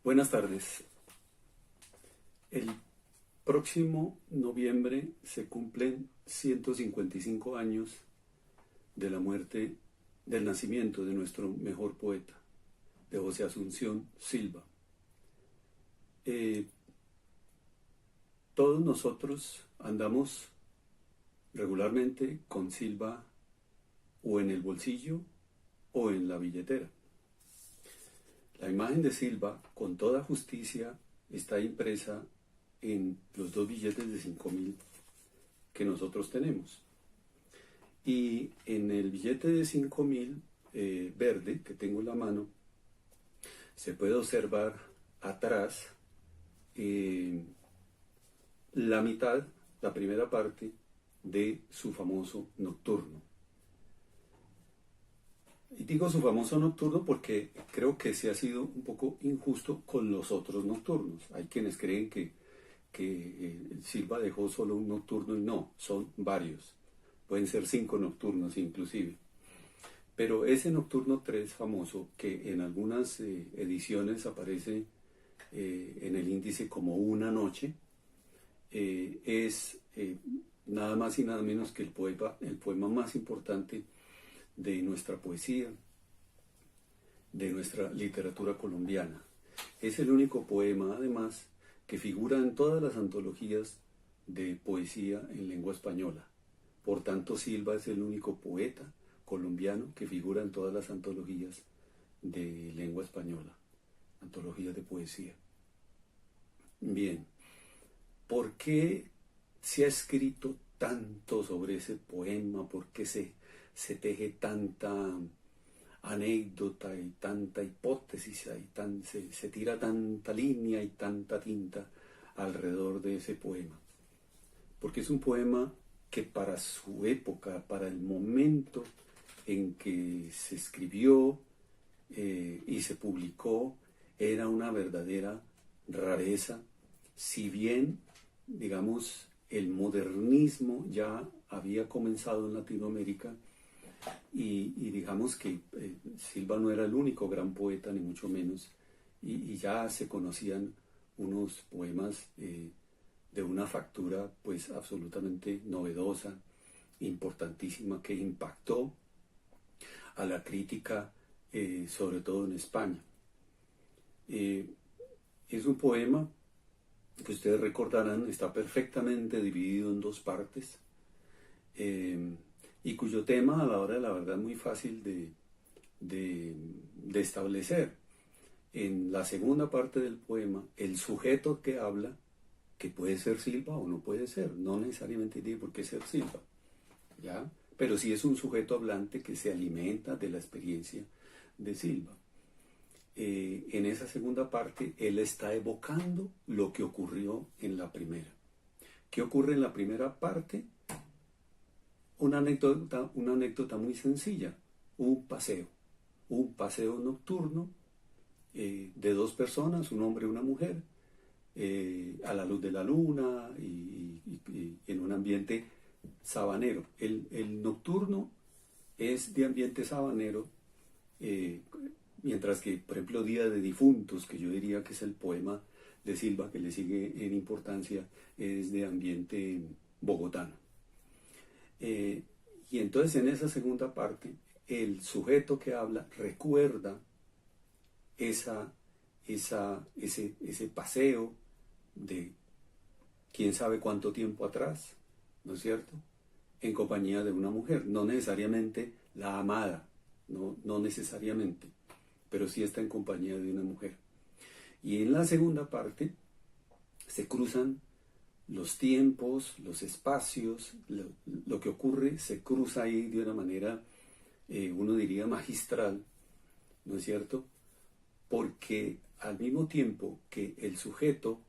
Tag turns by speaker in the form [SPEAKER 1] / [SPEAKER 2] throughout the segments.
[SPEAKER 1] Buenas tardes. El próximo noviembre se cumplen 155 años de la muerte, del nacimiento de nuestro mejor poeta, de José Asunción Silva. Eh, Todos nosotros andamos regularmente con Silva o en el bolsillo o en la billetera. La imagen de Silva, con toda justicia, está impresa en los dos billetes de 5.000 que nosotros tenemos. Y en el billete de 5.000 verde que tengo en la mano, se puede observar atrás la mitad, la primera parte de su famoso nocturno. Y digo su famoso nocturno porque creo que se ha sido un poco injusto con los otros nocturnos. Hay quienes creen que Silva dejó solo un nocturno y no, son varios. Pueden ser 5 nocturnos inclusive. Pero ese nocturno 3 famoso, que en algunas ediciones aparece en el índice como una noche, es nada más y nada menos que el poema más importante de nuestra poesía, de nuestra literatura colombiana. Es el único poema, además, que figura en todas las antologías de poesía en lengua española. Por tanto, Silva es el único poeta colombiano que figura en todas las antologías de lengua española, antologías de poesía. Bien, ¿por qué se ha escrito tanto sobre ese poema? ¿Por qué se teje tanta anécdota y tanta hipótesis, se tira tanta línea y tanta tinta alrededor de ese poema? Porque es un poema que para su época, para el momento en que se escribió y se publicó, era una verdadera rareza, si bien, digamos, el modernismo ya había comenzado en Latinoamérica y digamos que Silva no era el único gran poeta, ni mucho menos, y ya se conocían unos poemas de una factura pues absolutamente novedosa, importantísima, que impactó a la crítica, sobre todo en España. Es un poema que ustedes recordarán, está perfectamente dividido en dos partes, y cuyo tema a la hora de la verdad es muy fácil de establecer. En la segunda parte del poema, el sujeto que habla, que puede ser Silva o no puede ser, no necesariamente tiene por qué ser Silva, ¿ya? Pero sí es un sujeto hablante que se alimenta de la experiencia de Silva. En esa segunda parte, él está evocando lo que ocurrió en la primera. ¿Qué ocurre en la primera parte? Una anécdota muy sencilla, un paseo nocturno de dos personas, un hombre y una mujer, a la luz de la luna y en un ambiente sabanero. El nocturno es de ambiente sabanero, mientras que, por ejemplo, Día de Difuntos, que yo diría que es el poema de Silva que le sigue en importancia, es de ambiente bogotano. Y entonces en esa segunda parte, el sujeto que habla recuerda ese paseo de quién sabe cuánto tiempo atrás, ¿no es cierto?, en compañía de una mujer, no necesariamente la amada, no necesariamente, pero sí está en compañía de una mujer. Y en la segunda parte se cruzan los tiempos, los espacios, lo que ocurre se cruza ahí de una manera, uno diría, magistral, ¿no es cierto?, porque al mismo tiempo que el sujeto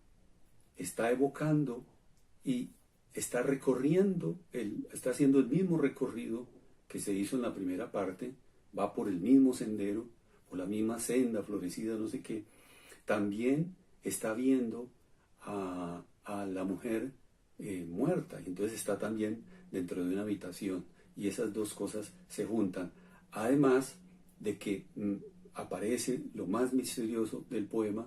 [SPEAKER 1] está evocando y está recorriendo, está haciendo el mismo recorrido que se hizo en la primera parte, va por el mismo sendero, por la misma senda florecida, no sé qué, también está viendo a la mujer muerta, y entonces está también dentro de una habitación, y esas dos cosas se juntan, además de que aparece lo más misterioso del poema,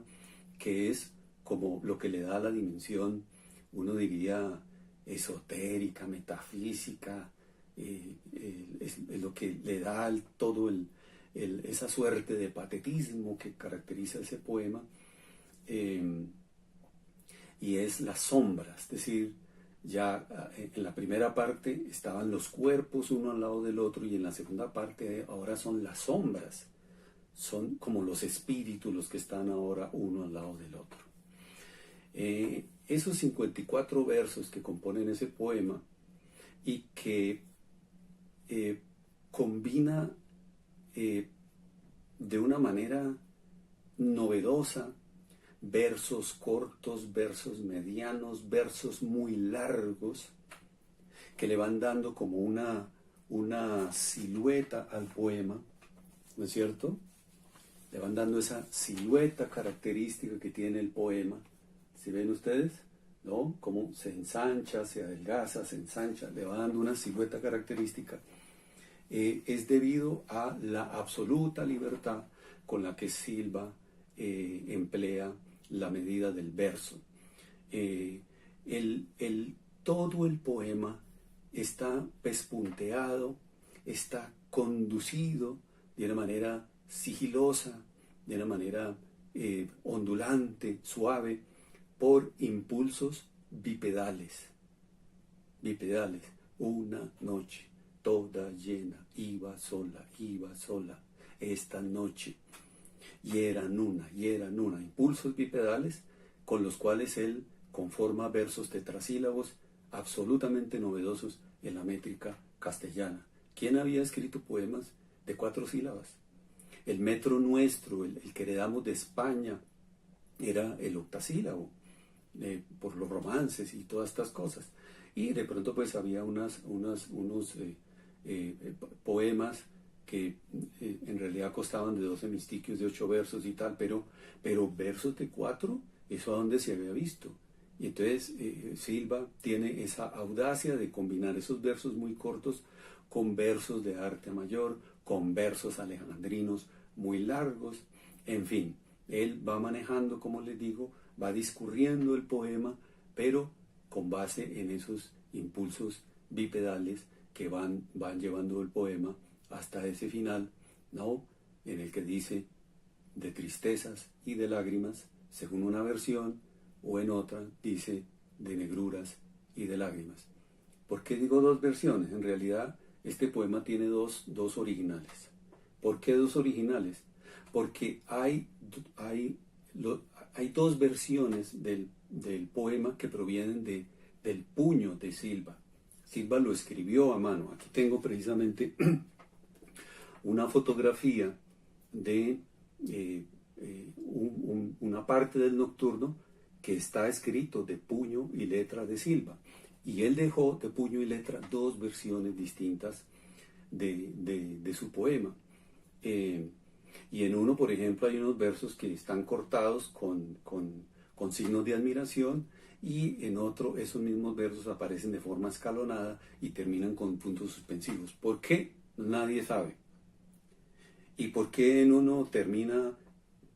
[SPEAKER 1] que es como lo que le da la dimensión, uno diría, esotérica, metafísica, es lo que le da esa suerte de patetismo que caracteriza ese poema, y es la sombra, es decir, ya en la primera parte estaban los cuerpos uno al lado del otro y en la segunda parte ahora son las sombras, son como los espíritus los que están ahora uno al lado del otro. Esos 54 versos que componen ese poema y que combina de una manera novedosa versos cortos, versos medianos, versos muy largos, que le van dando como una silueta al poema, ¿no es cierto? Le van dando esa silueta característica que tiene el poema. ¿Sí ven ustedes? ¿No? Cómo se ensancha, se adelgaza, se ensancha, le va dando una silueta característica. Es debido a la absoluta libertad con la que Silva emplea la medida del verso. Todo el poema está pespunteado, está conducido de una manera sigilosa, de una manera ondulante, suave, por impulsos bipedales. Bipedales. Una noche toda llena, iba sola, esta noche. Y eran una. Impulsos bipedales con los cuales él conforma versos tetrasílabos absolutamente novedosos en la métrica castellana. ¿Quién había escrito poemas de 4 sílabas? El metro nuestro, el que heredamos de España, era el octasílabo, por los romances y todas estas cosas. Y de pronto pues había unos poemas que en realidad constaban de 12 mistiquios, de 8 versos y tal, pero versos de 4, ¿eso a dónde se había visto? Y entonces Silva tiene esa audacia de combinar esos versos muy cortos con versos de arte mayor, con versos alejandrinos muy largos, en fin, él va manejando, como les digo, va discurriendo el poema, pero con base en esos impulsos bipedales que van llevando el poema hasta ese final, ¿no? En el que dice de tristezas y de lágrimas, según una versión, o en otra dice de negruras y de lágrimas. ¿Por qué digo 2 versiones? En realidad este poema tiene dos originales. ¿Por qué 2 originales? Porque hay 2 versiones del poema que provienen del puño de Silva. Silva lo escribió a mano. Aquí tengo precisamente una fotografía de una parte del nocturno que está escrito de puño y letra de Silva. Y él dejó de puño y letra 2 versiones distintas de su poema. Y en uno, por ejemplo, hay unos versos que están cortados con signos de admiración, y en otro esos mismos versos aparecen de forma escalonada y terminan con puntos suspensivos. ¿Por qué? Nadie sabe. ¿Y por qué en uno termina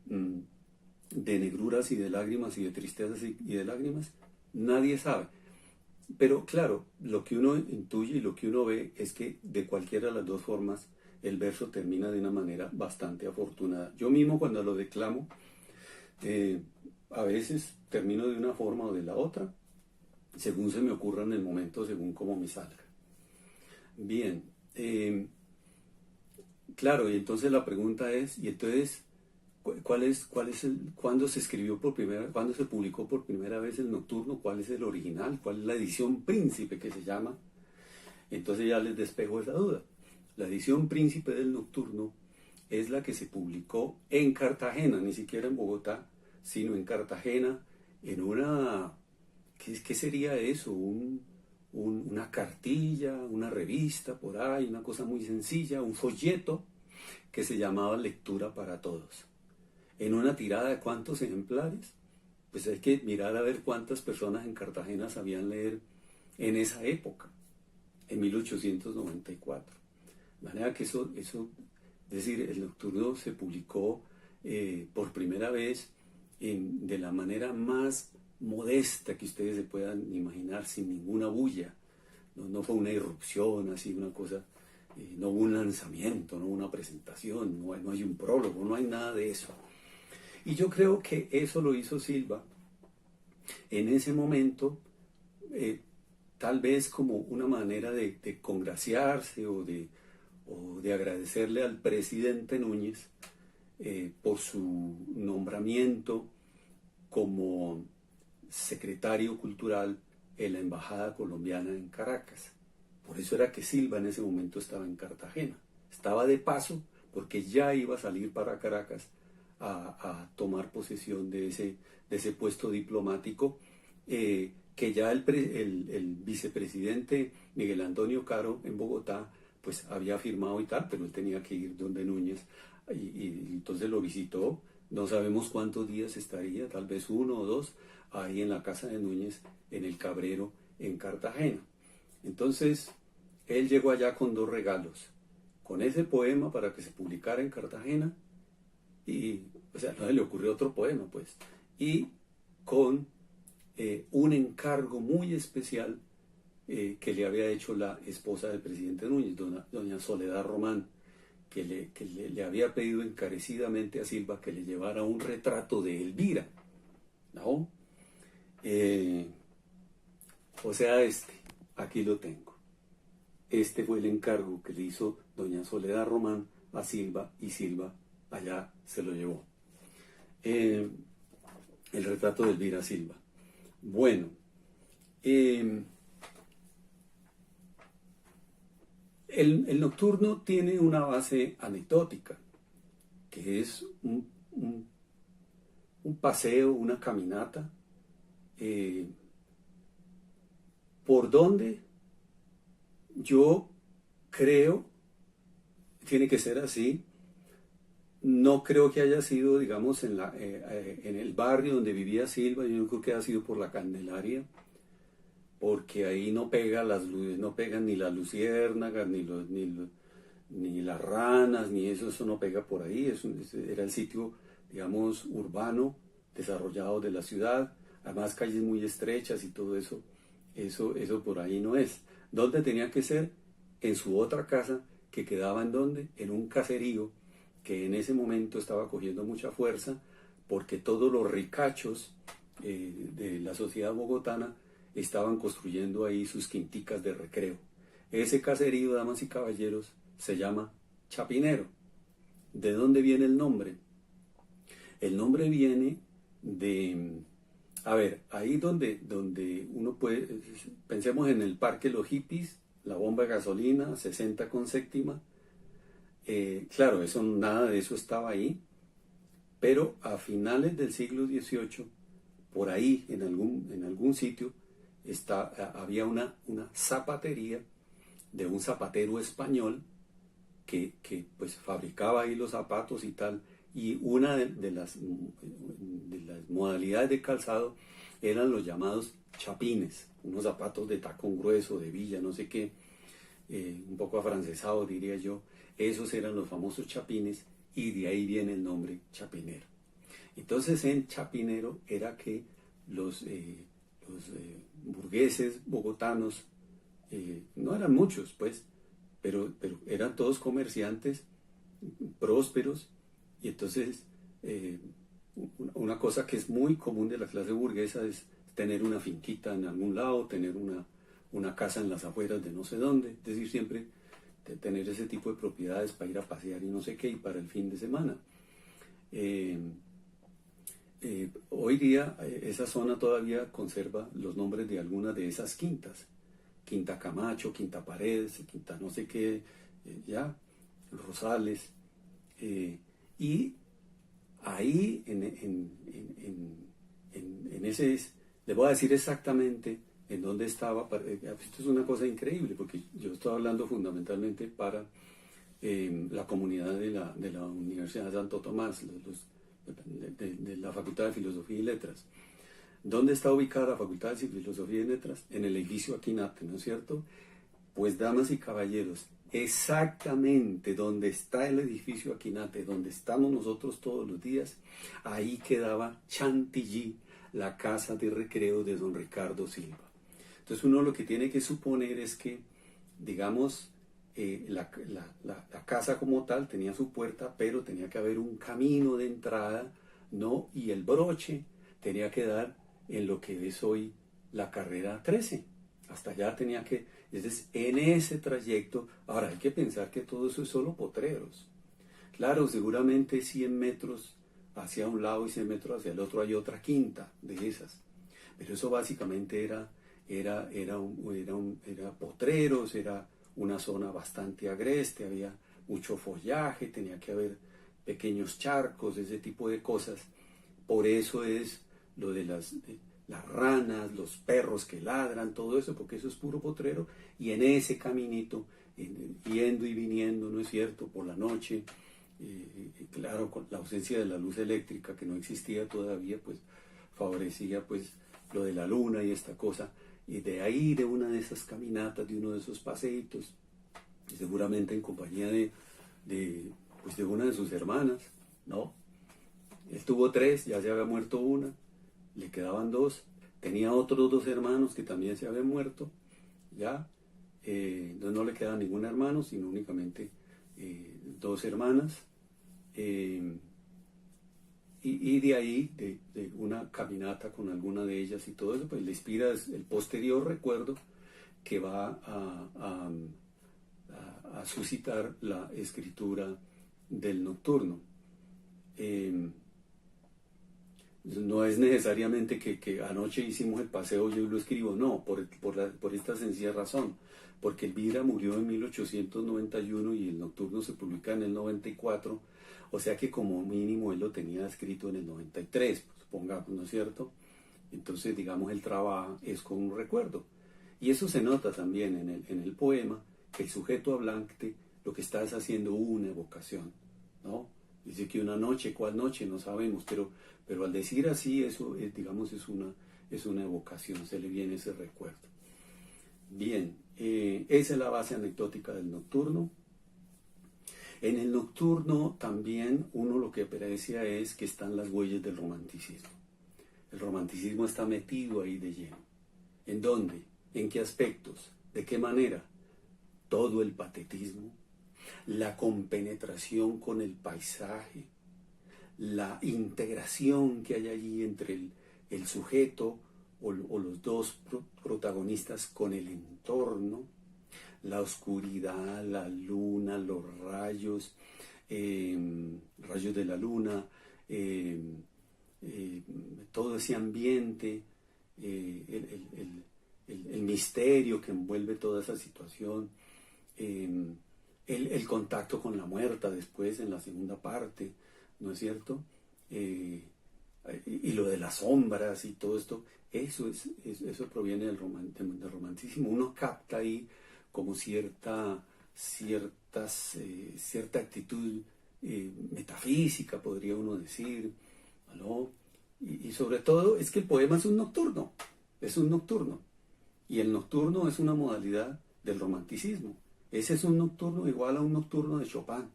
[SPEAKER 1] de negruras y de lágrimas y de tristezas y de lágrimas? Nadie sabe. Pero claro, lo que uno intuye y lo que uno ve es que de cualquiera de las 2 formas el verso termina de una manera bastante afortunada. Yo mismo cuando lo declamo, a veces termino de una forma o de la otra, según se me ocurra en el momento, según cómo me salga. Bien, claro, y entonces la pregunta es, y entonces, ¿cuándo se escribió cuándo se publicó por primera vez el Nocturno? ¿Cuál es el original? ¿Cuál es la edición príncipe que se llama? Entonces ya les despejo esa duda. La edición príncipe del Nocturno es la que se publicó en Cartagena, ni siquiera en Bogotá, sino en Cartagena, en una, ¿qué sería eso? Una cartilla, una revista por ahí, una cosa muy sencilla, un folleto que se llamaba Lectura para Todos. En una tirada de ¿cuántos ejemplares? Pues hay que mirar a ver cuántas personas en Cartagena sabían leer en esa época, en 1894. De manera que eso, es decir, el Nocturno se publicó por primera vez de la manera más modesta que ustedes se puedan imaginar, sin ninguna bulla. No fue una irrupción, así una cosa, no hubo un lanzamiento, no hubo una presentación, no hay un prólogo, no hay nada de eso. Y yo creo que eso lo hizo Silva en ese momento, tal vez como una manera de congraciarse o de agradecerle al presidente Núñez por su nombramiento como secretario cultural en la Embajada Colombiana en Caracas. Por eso era que Silva en ese momento estaba en Cartagena. Estaba de paso porque ya iba a salir para Caracas a tomar posesión de ese puesto diplomático que ya el vicepresidente Miguel Antonio Caro en Bogotá pues había firmado y tal, pero él tenía que ir donde Núñez y entonces lo visitó. No sabemos cuántos días estaría, tal vez 1 o 2, ahí en la casa de Núñez, en el Cabrero, en Cartagena. Entonces, él llegó allá con 2 regalos, con ese poema para que se publicara en Cartagena, y, o sea, no se le ocurrió otro poema, pues, y con un encargo muy especial que le había hecho la esposa del presidente Núñez, doña Soledad Román, que le había pedido encarecidamente a Silva que le llevara un retrato de Elvira, ¿no? O sea, aquí lo tengo. Este fue el encargo que le hizo doña Soledad Román a Silva, y Silva allá se lo llevó. El retrato de Elvira Silva. Bueno, el nocturno tiene una base anecdótica, que es un paseo, una caminata, por donde yo creo, tiene que ser así, no creo que haya sido, digamos, en el barrio donde vivía Silva, yo creo que ha sido por la Candelaria, porque ahí no pegan ni las luciérnagas, ni las ranas, ni eso no pega por ahí. Era el sitio, digamos, urbano, desarrollado de la ciudad, además calles muy estrechas y todo eso por ahí no es. ¿Dónde tenía que ser? En su otra casa, que quedaba en donde, en un caserío, que en ese momento estaba cogiendo mucha fuerza, porque todos los ricachos de la sociedad bogotana estaban construyendo ahí sus quinticas de recreo. Ese caserío, damas y caballeros, se llama Chapinero. ¿De dónde viene el nombre? El nombre viene de, a ver, ahí donde uno puede, pensemos en el Parque Los Hippies, la bomba de gasolina, 60 con séptima. Claro, nada de eso estaba ahí, pero a finales del siglo XVIII, por ahí, en algún sitio, había una zapatería de un zapatero español que pues fabricaba ahí los zapatos y tal, y una de las modalidades de calzado eran los llamados chapines, unos zapatos de tacón grueso, de villa, no sé qué, un poco afrancesado diría yo. Esos eran los famosos chapines, y de ahí viene el nombre Chapinero. Entonces en Chapinero era que los burgueses bogotanos, no eran muchos pues, pero eran todos comerciantes prósperos, y entonces una cosa que es muy común de la clase burguesa es tener una finquita en algún lado, tener una casa en las afueras de no sé dónde, es decir, siempre tener ese tipo de propiedades para ir a pasear y no sé qué, y para el fin de semana. Hoy día esa zona todavía conserva los nombres de algunas de esas quintas: Quinta Camacho, Quinta Paredes, Quinta no sé qué, Rosales, y ahí en ese, le voy a decir exactamente en dónde estaba. Esto es una cosa increíble, porque yo estoy hablando fundamentalmente para la comunidad de la Universidad de Santo Tomás, de la Facultad de Filosofía y Letras. ¿Dónde está ubicada la Facultad de Filosofía y Letras? En el edificio Aquinate, ¿no es cierto? Pues, damas y caballeros, exactamente donde está el edificio Aquinate, donde estamos nosotros todos los días, ahí quedaba Chantilly, la casa de recreo de don Ricardo Silva. Entonces uno lo que tiene que suponer es que, digamos, la casa como tal tenía su puerta, pero tenía que haber un camino de entrada, ¿no? Y el broche tenía que dar en lo que es hoy la carrera 13. Hasta allá tenía que, entonces en ese trayecto, ahora hay que pensar que todo eso es solo potreros. Claro, seguramente 100 metros hacia un lado y 100 metros hacia el otro hay otra quinta de esas. Pero eso básicamente era potreros, era una zona bastante agreste, había mucho follaje, tenía que haber pequeños charcos, ese tipo de cosas. Por eso es lo de las ranas, los perros que ladran, todo eso, porque eso es puro potrero. Y en ese caminito, yendo y viniendo, ¿no es cierto?, por la noche, claro, con la ausencia de la luz eléctrica que no existía todavía, pues favorecía pues lo de la luna y esta cosa. Y de ahí, de una de esas caminatas, de uno de esos paseitos, seguramente en compañía pues de una de sus hermanas, ¿no? Él tuvo 3, ya se había muerto una, le quedaban 2, tenía otros 2 hermanos que también se habían muerto, ya, entonces no le quedaba ningún hermano, sino únicamente 2 hermanas, y de ahí, de una caminata con alguna de ellas y todo eso, pues le inspira el posterior recuerdo que va a suscitar la escritura del nocturno. No es necesariamente que anoche hicimos el paseo y hoy lo escribo, no, por esta sencilla razón, porque Elvira murió en 1891 y el nocturno se publica en el 94, o sea que como mínimo él lo tenía escrito en el 93, supongamos, ¿no es cierto? Entonces, digamos, el trabajo es con un recuerdo. Y eso se nota también en el poema, que el sujeto hablante lo que está es haciendo una evocación, ¿no? Dice que una noche, ¿cuál noche? No sabemos, pero al decir así, eso, digamos, es una evocación, se le viene ese recuerdo. Bien, esa es la base anecdótica del nocturno. En el nocturno también uno lo que aprecia es que están las huellas del romanticismo. El romanticismo está metido ahí de lleno. ¿En dónde? ¿En qué aspectos? ¿De qué manera? Todo el patetismo, la compenetración con el paisaje, la integración que hay allí entre el sujeto o los dos protagonistas con el entorno, la oscuridad, la luna, los rayos, rayos de la luna, todo ese ambiente, el misterio que envuelve toda esa situación, el contacto con la muerta después en la segunda parte, ¿no es cierto? Y lo de las sombras y todo esto, eso proviene del romanticismo. Uno capta ahí como cierta actitud metafísica, podría uno decir, ¿no? Y sobre todo es que el poema es un nocturno, y el nocturno es una modalidad del romanticismo. Ese es un nocturno igual a un nocturno de Chopin.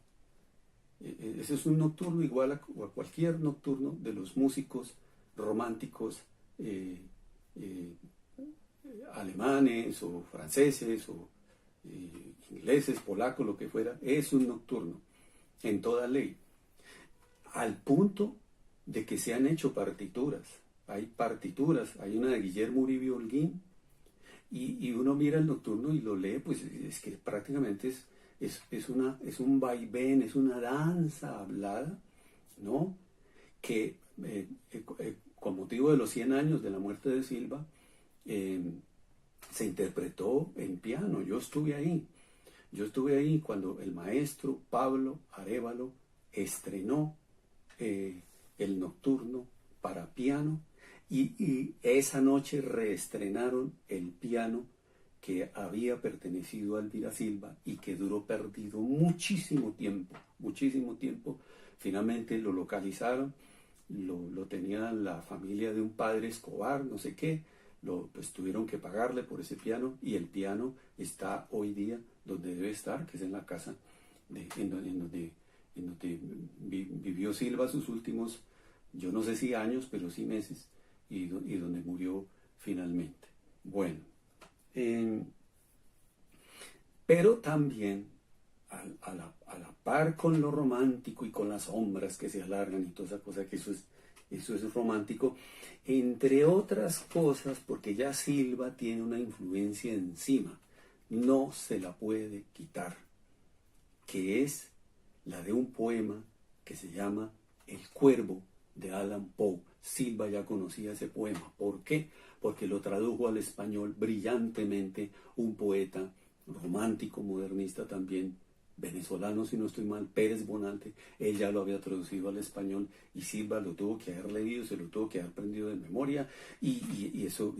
[SPEAKER 1] Ese es un nocturno igual a cualquier nocturno de los músicos románticos alemanes o franceses o ingleses, polacos, lo que fuera. Es un nocturno en toda ley, al punto de que se han hecho partituras. Hay partituras, hay una de Guillermo Uribe Holguín, y uno mira el nocturno y lo lee, pues es que prácticamente es un vaivén, es una danza hablada, ¿no? Que con motivo de los 100 años de la muerte de Silva, se interpretó en piano. Yo estuve ahí cuando el maestro Pablo Arévalo estrenó el nocturno para piano, y esa noche reestrenaron el piano que había pertenecido a Elvira Silva y que duró perdido muchísimo tiempo. Finalmente lo localizaron, lo tenía la familia de un padre Escobar, no sé qué, pues tuvieron que pagarle por ese piano y el piano está hoy día donde debe estar, que es en la casa en donde vivió Silva sus últimos, yo no sé si años, pero sí meses, y donde murió finalmente. Bueno, pero también a la par con lo romántico y con las sombras que se alargan y toda esa cosa, que eso es romántico, entre otras cosas, porque ya Silva tiene una influencia encima, no se la puede quitar, que es la de un poema que se llama El Cuervo de Allan Poe. Silva ya conocía ese poema. ¿Por qué? Porque lo tradujo al español brillantemente un poeta romántico, modernista también, venezolano, si no estoy mal, Pérez Bonalte. Él ya lo había traducido al español y Silva lo tuvo que haber leído, se lo tuvo que haber aprendido de memoria y eso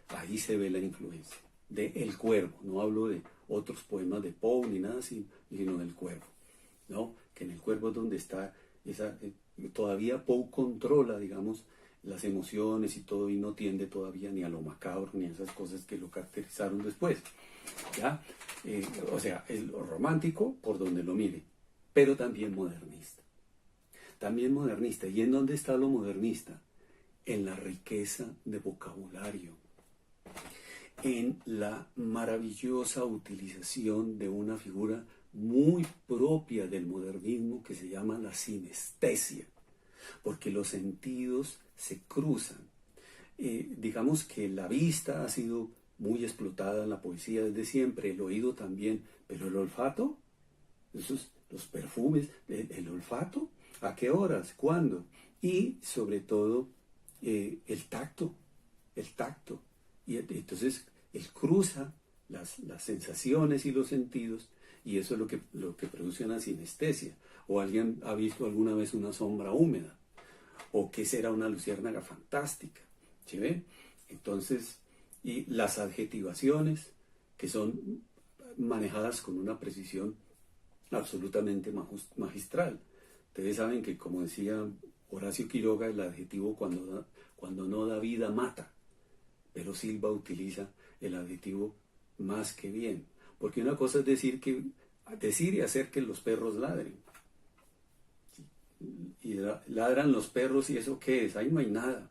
[SPEAKER 1] ahí se ve la influencia de El Cuervo. No hablo de otros poemas de Poe ni nada, sino del Cuervo, ¿no? Que en El Cuervo es donde está todavía Poe controla, digamos, las emociones y todo, y no tiende todavía ni a lo macabro ni a esas cosas que lo caracterizaron después, ¿ya? O sea, es romántico por donde lo mire, pero también modernista. También modernista. ¿Y en dónde está lo modernista? En la riqueza de vocabulario, en la maravillosa utilización de una figura muy propia del modernismo que se llama la sinestesia, porque los sentidos se cruzan. Digamos que la vista ha sido muy explotada en la poesía desde siempre, el oído también, pero el olfato, los perfumes, el olfato, ¿a qué horas? ¿Cuándo? Y sobre todo el tacto. Y entonces él cruza las sensaciones y los sentidos, y eso es lo que produce una sinestesia. O alguien ha visto alguna vez una sombra húmeda, o qué será una luciérnaga fantástica, ¿sí ven? Entonces, y las adjetivaciones, que son manejadas con una precisión absolutamente magistral. Ustedes saben que, como decía Horacio Quiroga, el adjetivo cuando no da vida mata, pero Silva utiliza el adjetivo más que bien, porque una cosa es decir y hacer que los perros ladren, y ladran los perros, y eso qué es, ahí no hay nada.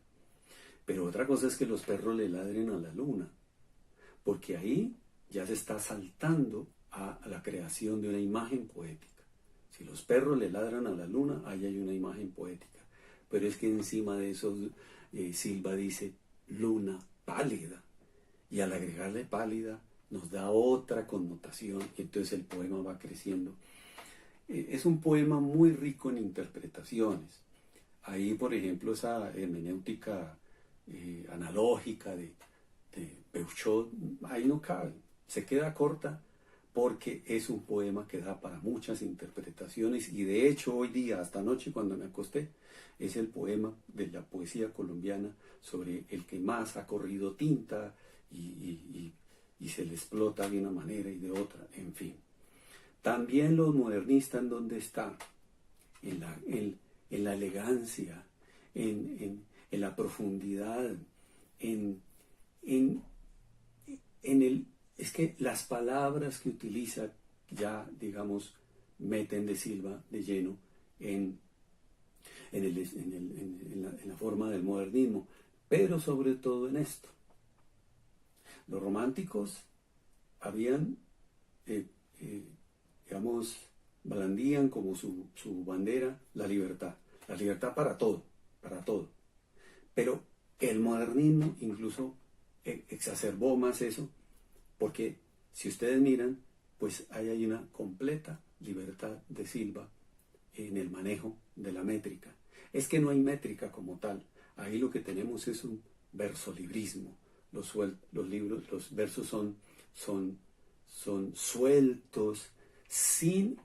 [SPEAKER 1] Pero otra cosa es que los perros le ladren a la luna, porque ahí ya se está saltando a la creación de una imagen poética. Si los perros le ladran a la luna, ahí hay una imagen poética. Pero es que encima de eso Silva dice luna pálida, y al agregarle pálida nos da otra connotación, y entonces el poema va creciendo. Es un poema muy rico en interpretaciones. Ahí, por ejemplo, esa hermenéutica analógica de Peuchot, ahí no cabe, se queda corta, porque es un poema que da para muchas interpretaciones, y de hecho hoy día, hasta anoche cuando me acosté, es el poema de la poesía colombiana sobre el que más ha corrido tinta y se le explota de una manera y de otra, en fin. También los modernistas, ¿en dónde están? En la elegancia, en la profundidad, es que las palabras que utiliza ya, digamos, meten de Silva de lleno en la forma del modernismo, pero sobre todo en esto. Los románticos habían, digamos, blandían como su bandera la libertad para todo, para todo. Pero el modernismo incluso exacerbó más eso, porque si ustedes miran, pues ahí hay una completa libertad de Silva en el manejo de la métrica. Es que no hay métrica como tal, ahí lo que tenemos es un versolibrismo. Los versos son sueltos, sin...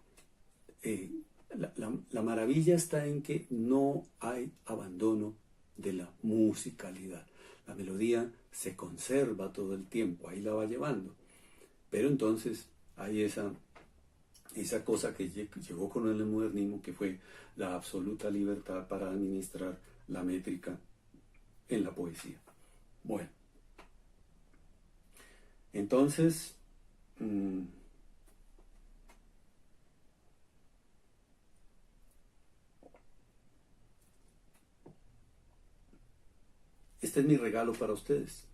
[SPEAKER 1] la maravilla está en que no hay abandono de la musicalidad. La melodía se conserva todo el tiempo, ahí la va llevando. Pero entonces hay esa cosa que llegó con el modernismo, que fue la absoluta libertad para administrar la métrica en la poesía. Bueno, Entonces, este es mi regalo para ustedes.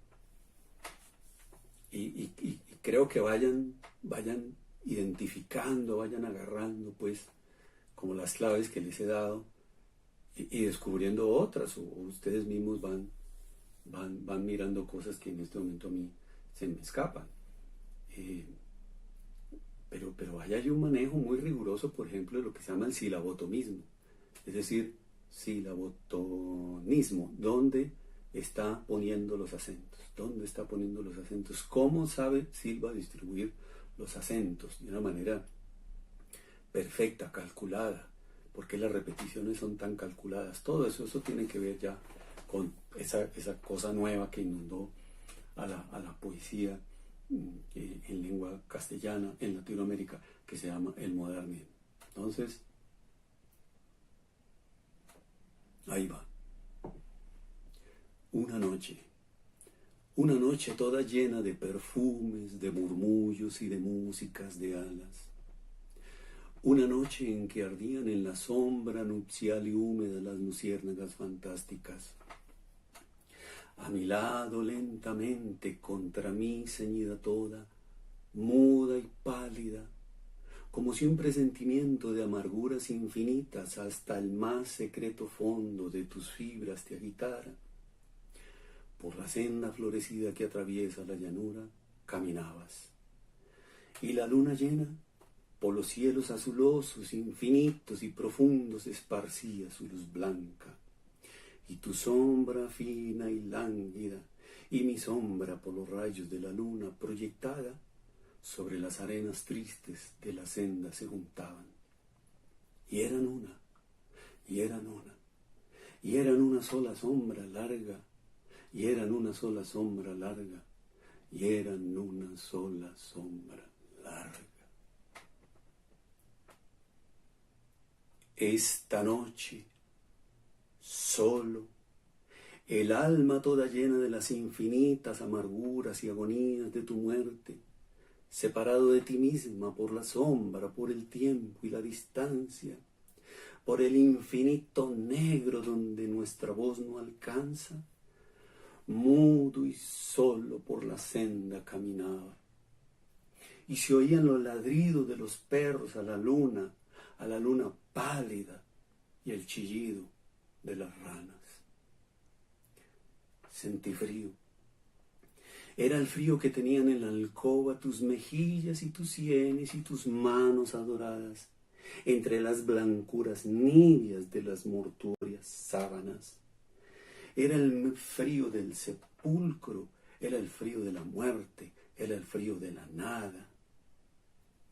[SPEAKER 1] Y creo que vayan identificando, vayan agarrando, pues, como las claves que les he dado y descubriendo otras, o ustedes mismos van mirando cosas que en este momento a mí se me escapan. Pero hay un manejo muy riguroso, por ejemplo, de lo que se llama el silabotomismo, es decir, silabotonismo, ¿dónde está poniendo los acentos? ¿Dónde está poniendo los acentos? ¿Cómo sabe Silva distribuir los acentos de una manera perfecta, calculada? ¿Por qué las repeticiones son tan calculadas? Todo eso tiene que ver ya con esa cosa nueva que inundó a la poesía en lengua castellana en Latinoamérica, que se llama el modernismo. Entonces, ahí va. Una noche toda llena de perfumes, de murmullos y de músicas de alas. Una noche en que ardían en la sombra nupcial y húmeda las luciérnagas fantásticas. A mi lado lentamente, contra mí ceñida toda, muda y pálida, como si un presentimiento de amarguras infinitas hasta el más secreto fondo de tus fibras te agitara. Por la senda florecida que atraviesa la llanura, caminabas. Y la luna llena, por los cielos azulosos, infinitos y profundos, esparcía su luz blanca. Y tu sombra fina y lánguida, y mi sombra por los rayos de la luna proyectada, sobre las arenas tristes de la senda se juntaban. Y eran una, y eran una, y eran una sola sombra larga, y eran una sola sombra larga, y eran una sola sombra larga. Esta noche, solo, el alma toda llena de las infinitas amarguras y agonías de tu muerte, separado de ti misma por la sombra, por el tiempo y la distancia, por el infinito negro donde nuestra voz no alcanza, mudo y solo por la senda caminaba. Y se oían los ladridos de los perros a la luna pálida y el chillido de las ranas. Sentí frío. Era el frío que tenían en la alcoba tus mejillas y tus sienes y tus manos adoradas, entre las blancuras niveas de las mortuorias sábanas. Era el frío del sepulcro, era el frío de la muerte, era el frío de la nada.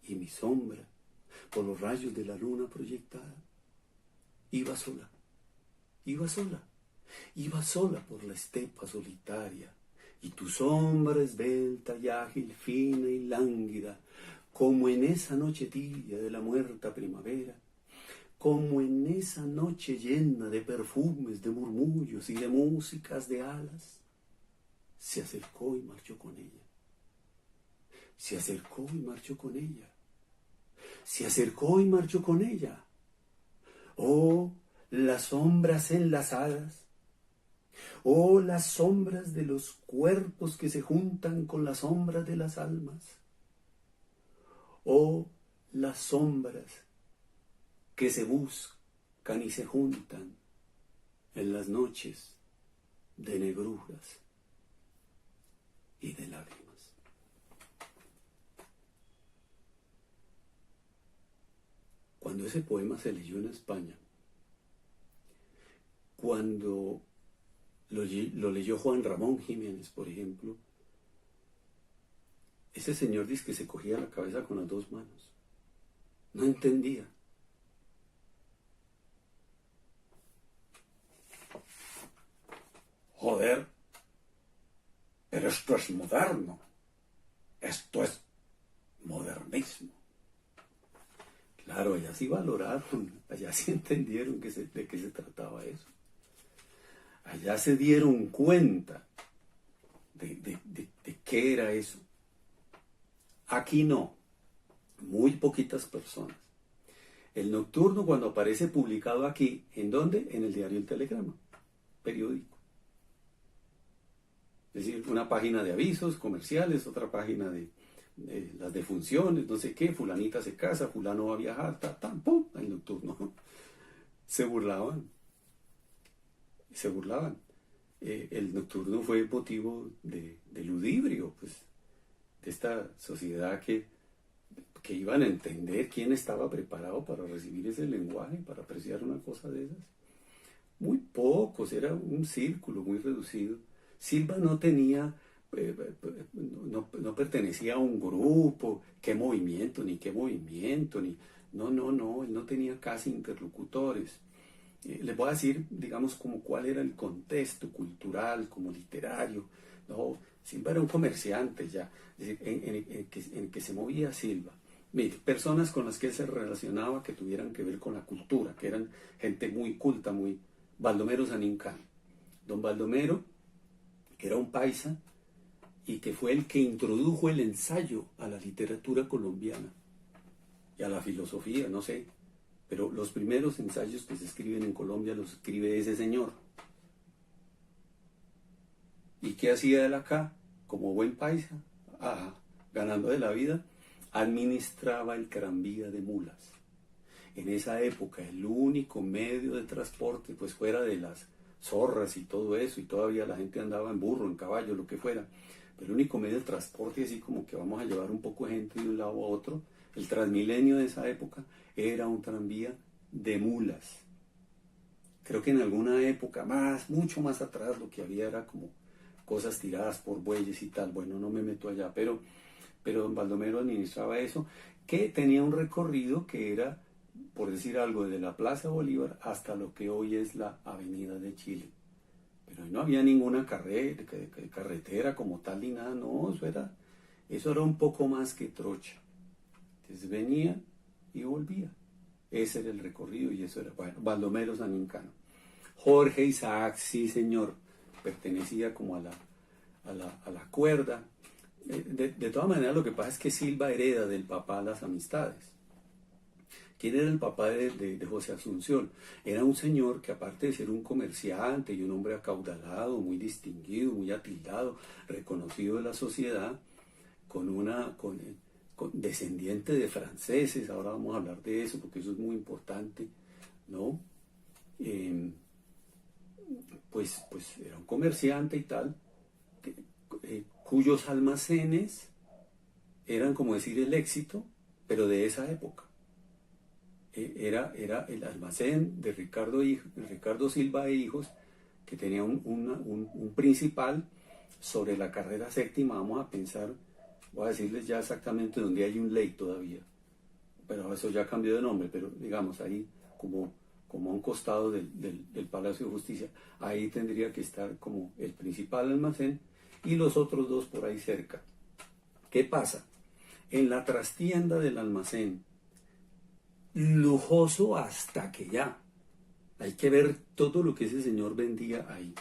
[SPEAKER 1] Y mi sombra, por los rayos de la luna proyectada, iba sola, iba sola, iba sola por la estepa solitaria. Y tu sombra esbelta y ágil, fina y lánguida, como en esa noche tibia de la muerta primavera, como en esa noche llena de perfumes, de murmullos y de músicas de alas, se acercó y marchó con ella. Se acercó y marchó con ella. Se acercó y marchó con ella. Oh, las sombras enlazadas. Oh, las sombras de los cuerpos que se juntan con las sombras de las almas. Oh, las sombras que se buscan y se juntan en las noches de negruras y de lágrimas. Cuando ese poema se leyó en España, cuando lo leyó Juan Ramón Jiménez, por ejemplo, ese señor dice que se cogía la cabeza con las dos manos. No entendía. Joder, pero esto es moderno. Esto es modernismo. Claro, allá sí valoraron, allá sí entendieron de qué se trataba eso. Allá se dieron cuenta de qué era eso. Aquí no, muy poquitas personas. El nocturno cuando aparece publicado aquí, ¿en dónde? En el diario El Telegrama, periódico. Es decir, una página de avisos comerciales, otra página de las defunciones, no sé qué, fulanita se casa, fulano va a viajar, pum, el nocturno. Se burlaban, se burlaban. El nocturno fue motivo de ludibrio, pues, de esta sociedad que iban a entender quién estaba preparado para recibir ese lenguaje, para apreciar una cosa de esas. Muy pocos, era un círculo muy reducido. Silva no tenía, no pertenecía a un grupo, qué movimiento, ni no, él no tenía casi interlocutores. Les voy a decir, digamos, como cuál era el contexto cultural, como literario. No, Silva era un comerciante ya, es decir, en que se movía Silva. Mire, personas con las que él se relacionaba que tuvieran que ver con la cultura, que eran gente muy culta, muy... Baldomero Sanincano. Don Baldomero, que era un paisa y que fue el que introdujo el ensayo a la literatura colombiana y a la filosofía, no sé, pero los primeros ensayos que se escriben en Colombia los escribe ese señor. ¿Y qué hacía él acá? Como buen paisa, ganando de la vida, administraba el tranvía de mulas. En esa época el único medio de transporte, pues fuera de las zorras y todo eso, y todavía la gente andaba en burro, en caballo, lo que fuera, pero el único medio de transporte, así como que vamos a llevar un poco de gente de un lado a otro, el Transmilenio de esa época era un tranvía de mulas. Creo que en alguna época mucho más atrás, lo que había era como cosas tiradas por bueyes y tal. Bueno, no me meto allá, pero don Baldomero administraba eso, que tenía un recorrido que era, por decir algo, desde la Plaza Bolívar hasta lo que hoy es la Avenida de Chile. Pero no había ninguna carretera como tal ni nada, no, eso era un poco más que trocha. Entonces venía y volvía. Ese era el recorrido y eso era, bueno, Baldomero Sanincano. Jorge Isaac, sí señor, pertenecía como a la cuerda. De todas maneras, lo que pasa es que Silva hereda del papá las amistades. ¿Quién era el papá de José Asunción? Era un señor que, aparte de ser un comerciante y un hombre acaudalado, muy distinguido, muy atildado, reconocido de la sociedad, descendiente de franceses. Ahora vamos a hablar de eso porque eso es muy importante, ¿no? Pues era un comerciante y tal, cuyos almacenes eran, como decir, el éxito, pero de esa época. Era el almacén de Ricardo Silva e Hijos, que tenía un principal sobre la carrera séptima. Vamos a pensar, voy a decirles ya exactamente donde hay un ley todavía, pero eso ya cambió de nombre, pero digamos ahí como a un costado del Palacio de Justicia, ahí tendría que estar como el principal almacén y los otros dos por ahí cerca. ¿Qué pasa? En la trastienda del almacén, lujoso hasta que ya, hay que ver todo lo que ese señor vendía ahí.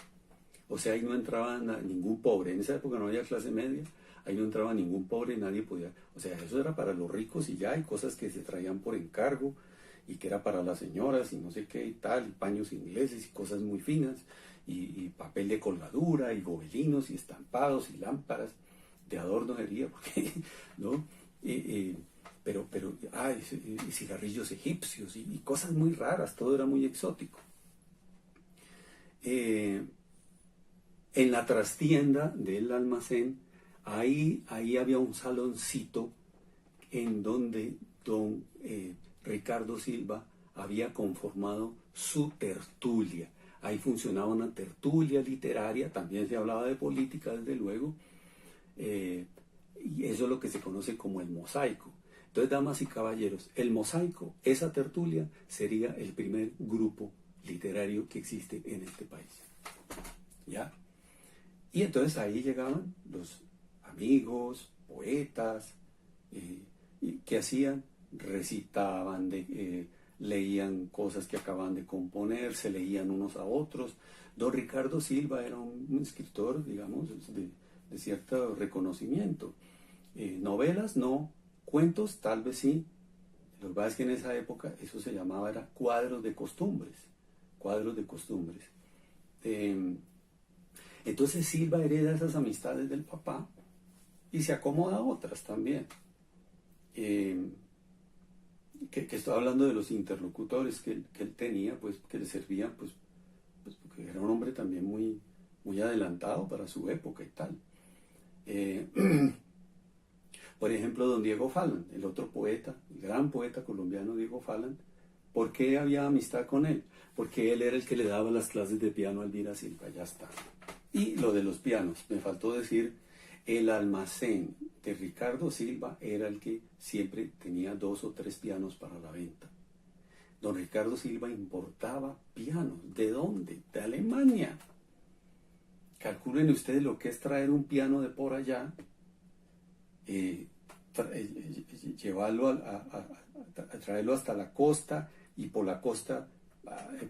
[SPEAKER 1] O sea, ahí no entraba ningún pobre. En esa época no había clase media, ahí no entraba ningún pobre, nadie podía. O sea, eso era para los ricos y ya hay cosas que se traían por encargo y que era para las señoras y no sé qué y tal, y paños ingleses y cosas muy finas, y papel de colgadura y gobelinos y estampados y lámparas de adornojería, porque, ¿no? Pero cigarrillos egipcios y cosas muy raras, todo era muy exótico. En la trastienda del almacén, ahí había un saloncito en donde don Ricardo Silva había conformado su tertulia. Ahí funcionaba una tertulia literaria, también se hablaba de política, desde luego, y eso es lo que se conoce como el mosaico. Entonces, damas y caballeros, el mosaico, esa tertulia, sería el primer grupo literario que existe en este país. ¿Ya? Y entonces ahí llegaban los amigos, poetas, ¿qué hacían? Recitaban, leían cosas que acaban de componer, se leían unos a otros. Don Ricardo Silva era un escritor, digamos, de cierto reconocimiento. Novelas no, cuentos tal vez sí. Lo que pasa es que en esa época eso se llamaba era cuadros de costumbres, cuadros de costumbres. Eh, entonces Silva hereda esas amistades del papá y se acomoda a otras también. Eh, que estoy hablando de los interlocutores que él tenía, pues que le servían, pues porque era un hombre también muy adelantado para su época y tal. Eh, por ejemplo, don Diego Falan, el otro poeta, el gran poeta colombiano Diego Falan, ¿por qué había amistad con él? Porque él era el que le daba las clases de piano a Elvira Silva, ya está. Y lo de los pianos, me faltó decir, el almacén de Ricardo Silva era el que siempre tenía 2 o 3 pianos para la venta. Don Ricardo Silva importaba pianos. ¿De dónde? De Alemania. Calculen ustedes lo que es traer un piano de por allá, llevarlo a traerlo hasta la costa y por la costa,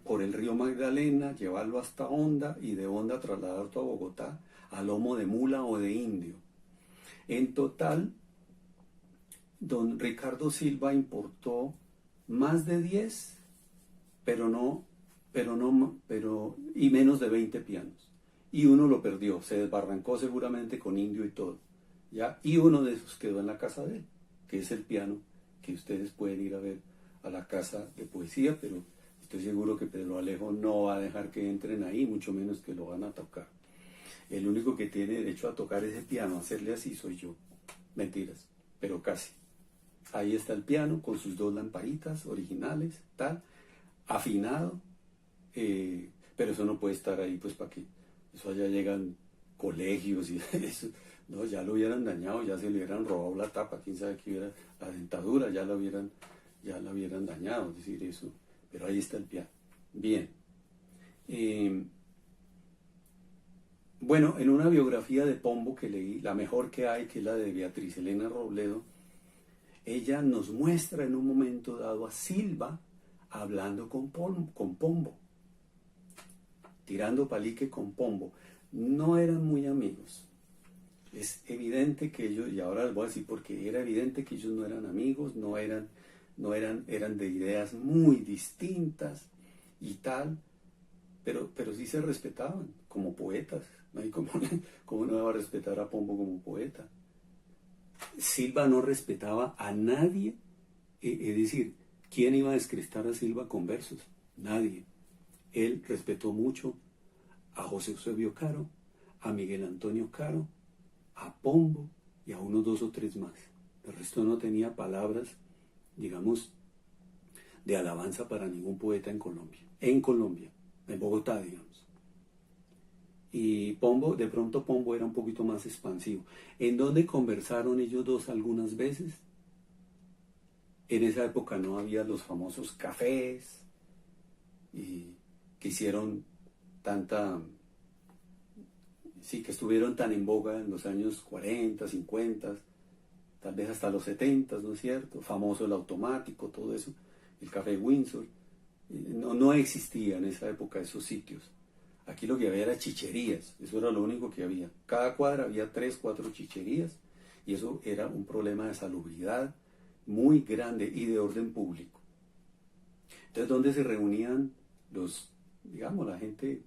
[SPEAKER 1] por el río Magdalena, llevarlo hasta Honda y de Honda trasladarlo a Bogotá a lomo de mula o de indio. En total, don Ricardo Silva importó más de 10, y menos de 20 pianos. Y uno lo perdió, se desbarrancó seguramente con indio y todo. ¿Ya? Y uno de esos quedó en la casa de él, que es el piano que ustedes pueden ir a ver a la casa de poesía, pero estoy seguro que Pedro Alejo no va a dejar que entren ahí, mucho menos que lo van a tocar. El único que tiene derecho a tocar ese piano, a hacerle así, soy yo. Mentiras, pero casi. Ahí está el piano con sus 2 lamparitas originales, tal, afinado, pero eso no puede estar ahí, pues para que eso allá llegan colegios y eso. No, ya lo hubieran dañado, ya se le hubieran robado la tapa, quién sabe qué hubiera, la dentadura, ya la hubieran dañado, es decir, eso. Pero ahí está el piano. Bien. Bueno, en una biografía de Pombo que leí, la mejor que hay, que es la de Beatriz Elena Robledo, ella nos muestra en un momento dado a Silva hablando con Pombo, tirando palique con Pombo. No eran muy amigos. Es evidente que ellos, y ahora les voy a decir porque era evidente que ellos no eran amigos, eran de ideas muy distintas y tal, pero sí se respetaban como poetas. ¿No? ¿Y cómo no va a respetar a Pombo como poeta? Silva no respetaba a nadie, es decir, ¿quién iba a descrestar a Silva con versos? Nadie. Él respetó mucho a José Eusebio Caro, a Miguel Antonio Caro, a Pombo y a unos 2 o 3 más. El resto no tenía palabras, digamos, de alabanza para ningún poeta en Colombia, en Bogotá, digamos. Y Pombo, de pronto Pombo era un poquito más expansivo. ¿En dónde conversaron ellos dos algunas veces? En esa época no había los famosos cafés que hicieron que estuvieron tan en boga en los años 40, 50, tal vez hasta los 70, ¿no es cierto? Famoso el automático, todo eso, el café Windsor. No existía en esa época esos sitios. Aquí lo que había era chicherías, eso era lo único que había. Cada cuadra había 3, 4 chicherías y eso era un problema de salubridad muy grande y de orden público. Entonces, ¿dónde se reunían la gente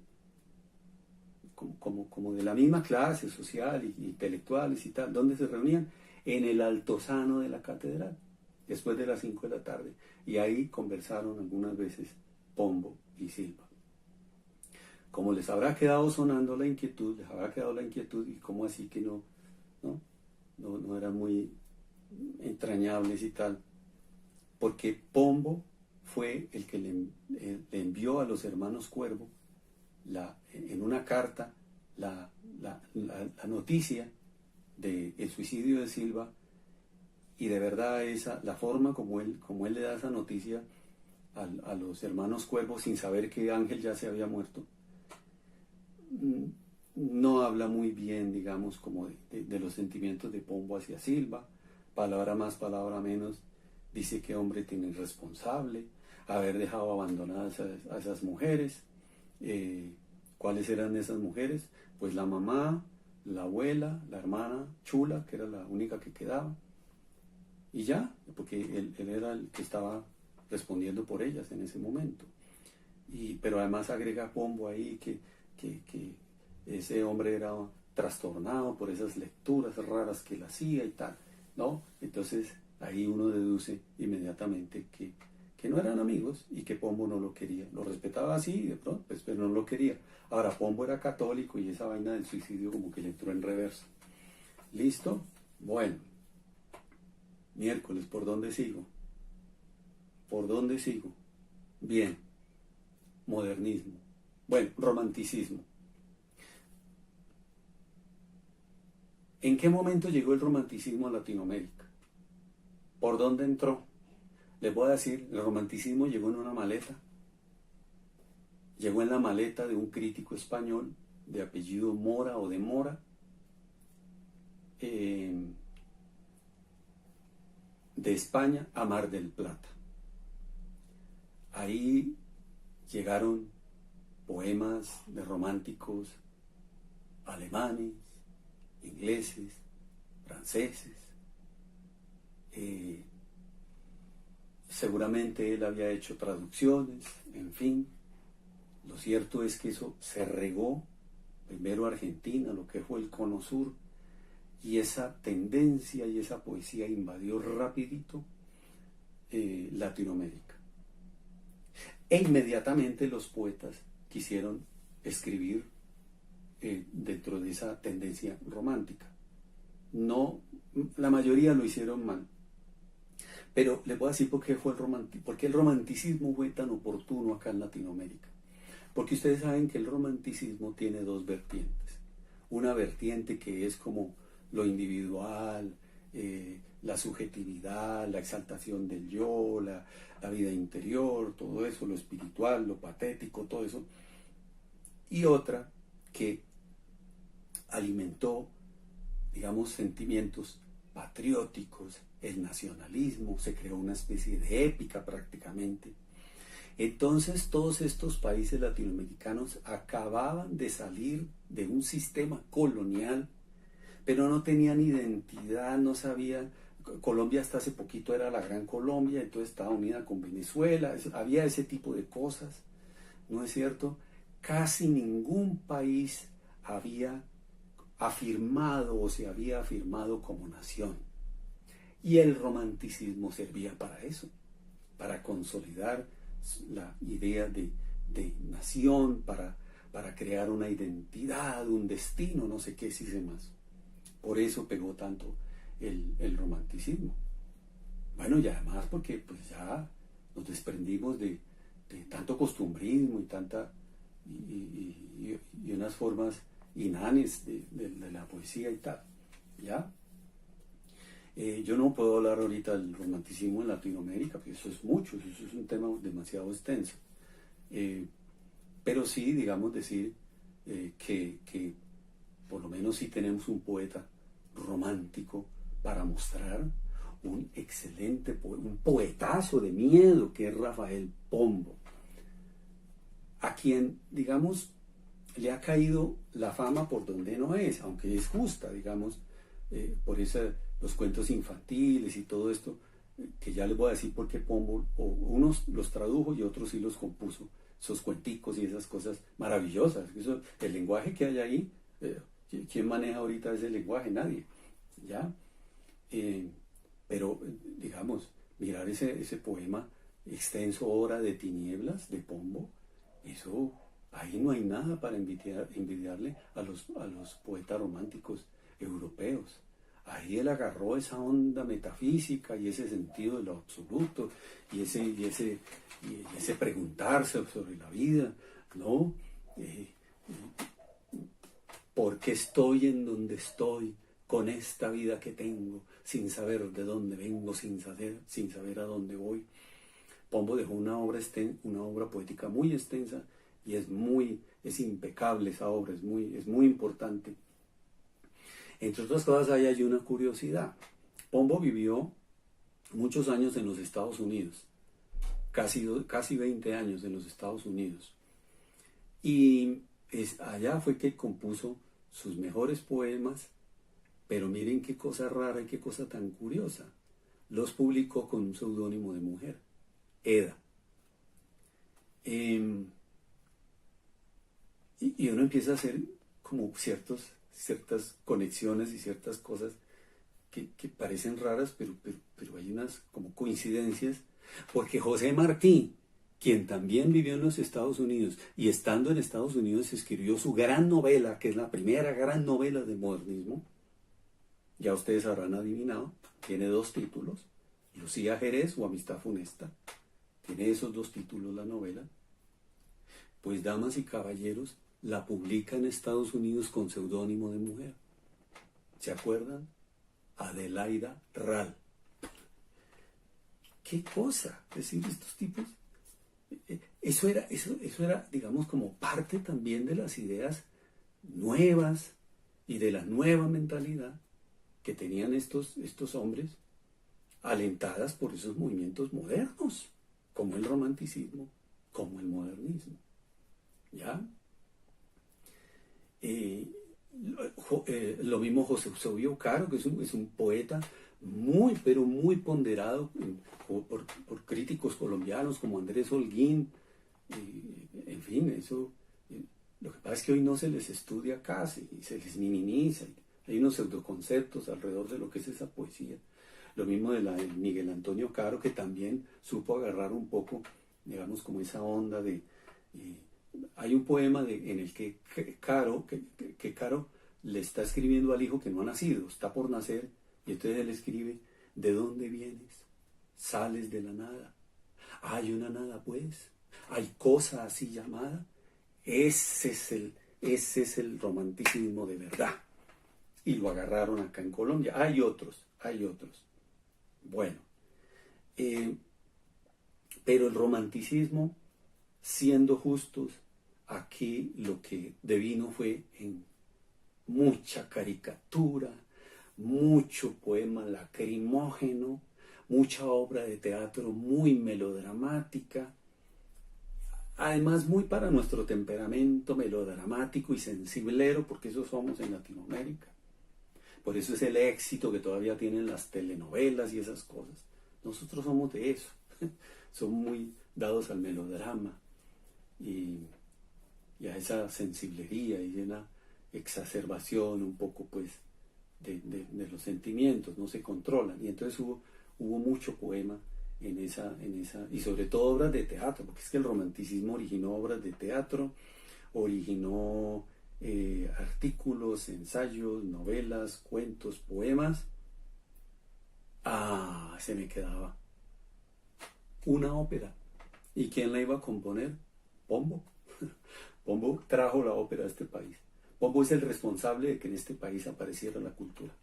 [SPEAKER 1] como de la misma clase social y intelectuales y tal? ¿Dónde se reunían? En el altozano de la catedral, después de las 5 de la tarde. Y ahí conversaron algunas veces Pombo y Silva. Como les habrá quedado sonando la inquietud, y cómo así que no eran muy entrañables y tal, porque Pombo fue el que le envió a los hermanos Cuervo en una carta la noticia del suicidio de Silva, y de verdad la forma como él le da esa noticia a los hermanos Cuervo sin saber que Ángel ya se había muerto, no habla muy bien, digamos, como de los sentimientos de Pombo hacia Silva. Palabra más, palabra menos, dice que hombre tan irresponsable, haber dejado abandonadas a esas mujeres. ¿Cuáles eran esas mujeres? Pues la mamá, la abuela, la hermana Chula, que era la única que quedaba, y ya, porque él era el que estaba respondiendo por ellas en ese momento. Pero además agrega Pombo ahí que ese hombre era trastornado por esas lecturas raras que él hacía y tal, ¿no? Entonces ahí uno deduce inmediatamente que no eran amigos y que Pombo no lo quería. Lo respetaba así de pronto, pues, pero no lo quería. Ahora, Pombo era católico y esa vaina del suicidio como que le entró en reversa. ¿Listo? Bueno. Miércoles, ¿por dónde sigo? ¿Por dónde sigo? Bien. Modernismo. Bueno, romanticismo. ¿En qué momento llegó el romanticismo a Latinoamérica? ¿Por dónde entró? Les voy a decir, el romanticismo llegó en una maleta. Llegó en la maleta de un crítico español de apellido Mora o de Mora, de España a Mar del Plata. Ahí llegaron poemas de románticos alemanes, ingleses, franceses. Seguramente él había hecho traducciones, en fin. Lo cierto es que eso se regó primero a Argentina, lo que fue el Cono Sur, y esa tendencia y esa poesía invadió rapidito Latinoamérica. E inmediatamente los poetas quisieron escribir dentro de esa tendencia romántica. No, la mayoría lo hicieron mal. Pero les voy a decir por qué el romanticismo fue tan oportuno acá en Latinoamérica. Porque ustedes saben que el romanticismo tiene dos vertientes. Una vertiente que es como lo individual, la subjetividad, la exaltación del yo, la vida interior, todo eso, lo espiritual, lo patético, todo eso. Y otra que alimentó, digamos, sentimientos patrióticos, el nacionalismo, se creó una especie de épica prácticamente. Entonces todos estos países latinoamericanos acababan de salir de un sistema colonial, pero no tenían identidad, no sabían. Colombia hasta hace poquito era la Gran Colombia, entonces estaba unida con Venezuela, había ese tipo de cosas, ¿no es cierto? Casi ningún país había afirmado o se había afirmado como nación. Y el romanticismo servía para eso, para consolidar la idea de nación, para crear una identidad, un destino, no sé qué, si sé más. Por eso pegó tanto el romanticismo. Bueno, y además porque pues ya nos desprendimos de tanto costumbrismo y unas formas inhanes de la poesía y tal, ¿ya? Yo no puedo hablar ahorita del romanticismo en Latinoamérica, porque eso es mucho, eso es un tema demasiado extenso. Pero sí, digamos, decir que por lo menos sí tenemos un poeta romántico para mostrar un excelente, un poetazo de miedo, que es Rafael Pombo, a quien, digamos, le ha caído la fama por donde no es, aunque es justa, digamos, por los cuentos infantiles y todo esto, que ya les voy a decir por qué Pombo, unos los tradujo y otros sí los compuso, esos cuenticos y esas cosas maravillosas. El lenguaje que hay ahí, ¿quién maneja ahorita ese lenguaje? Nadie, ¿ya? Pero, digamos, mirar ese poema extenso, Hora de Tinieblas, de Pombo, eso, ahí no hay nada para envidiarle a los poetas románticos europeos. Ahí él agarró esa onda metafísica y ese sentido de lo absoluto y ese preguntarse sobre la vida, ¿no? ¿Por qué estoy en donde estoy con esta vida que tengo, sin saber de dónde vengo, sin saber a dónde voy? Pombo dejó una obra poética muy extensa y es impecable esa obra, es muy importante. Entre otras cosas, ahí hay una curiosidad. Pombo vivió muchos años en los Estados Unidos, casi 20 años en los Estados Unidos. Y allá fue que compuso sus mejores poemas, pero miren qué cosa rara y qué cosa tan curiosa. Los publicó con un seudónimo de mujer, Eda. Y uno empieza a hacer como ciertas conexiones y ciertas cosas que parecen raras, pero hay unas como coincidencias, porque José Martí, quien también vivió en los Estados Unidos y estando en Estados Unidos escribió su gran novela, que es la primera gran novela del modernismo, ya ustedes habrán adivinado, tiene 2 títulos, Lucía Jerez o Amistad Funesta, tiene esos 2 títulos la novela. Pues damas y caballeros, la publica en Estados Unidos con seudónimo de mujer. ¿Se acuerdan? Adelaida Ral. ¿Qué cosa? Es decir, estos tipos, eso era, digamos, como parte también de las ideas nuevas y de la nueva mentalidad que tenían estos hombres, alentadas por esos movimientos modernos, como el romanticismo, como el modernismo. ¿Ya? Lo mismo José Eusebio Caro, que es un poeta muy, pero muy ponderado por críticos colombianos como Andrés Holguín. En fin, eso. Lo que pasa es que hoy no se les estudia casi, y se les minimiza. Hay unos pseudoconceptos alrededor de lo que es esa poesía. Lo mismo de la de Miguel Antonio Caro, que también supo agarrar un poco, digamos, como esa onda de... hay un poema en el que Caro le está escribiendo al hijo que no ha nacido, está por nacer, y entonces él escribe: ¿de dónde vienes? Sales de la nada. Hay una nada, pues. Hay cosa así llamada. Ese es el romanticismo de verdad. Y lo agarraron acá en Colombia. Hay otros. Bueno, pero el romanticismo, siendo justos, aquí lo que devino fue en mucha caricatura, mucho poema lacrimógeno, mucha obra de teatro muy melodramática, además muy para nuestro temperamento melodramático y sensiblero, porque eso somos en Latinoamérica. Por eso es el éxito que todavía tienen las telenovelas y esas cosas. Nosotros somos de eso, somos muy dados al melodrama y a esa sensiblería y a la exacerbación un poco pues de los sentimientos, no se controlan. Y entonces hubo mucho poema en esa, y sobre todo obras de teatro, porque es que el romanticismo originó obras de teatro, originó artículos, ensayos, novelas, cuentos, poemas. Se me quedaba una ópera. ¿Y quién la iba a componer? Pombo. Pombo trajo la ópera a este país. Pombo es el responsable de que en este país apareciera la cultura.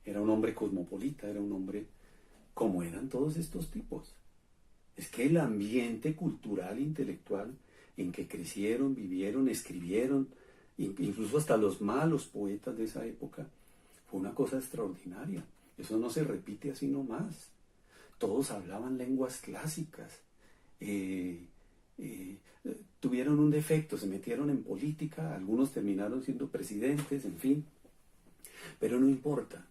[SPEAKER 1] Era un hombre cosmopolita, era un hombre como eran todos estos tipos. Es que el ambiente cultural, intelectual, en que crecieron, vivieron, escribieron, incluso hasta los malos poetas de esa época, fue una cosa extraordinaria. Eso no se repite así nomás. Todos hablaban lenguas clásicas. Tuvieron un defecto, se metieron en política, algunos terminaron siendo presidentes, en fin. Pero no importa.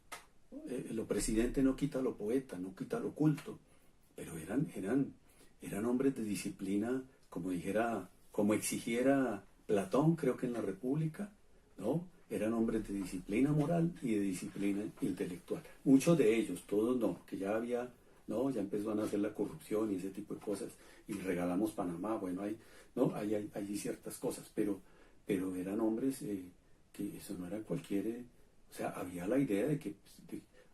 [SPEAKER 1] Lo presidente no quita lo poeta, no quita lo culto. Pero eran hombres de disciplina, como exigiera Platón, creo que en la República, ¿no? Eran hombres de disciplina moral y de disciplina intelectual. Muchos de ellos, todos no, que ya empezó a nacer la corrupción y ese tipo de cosas, y regalamos Panamá, bueno, hay ciertas cosas, pero eran hombres que eso no era cualquier, o sea, había la idea de que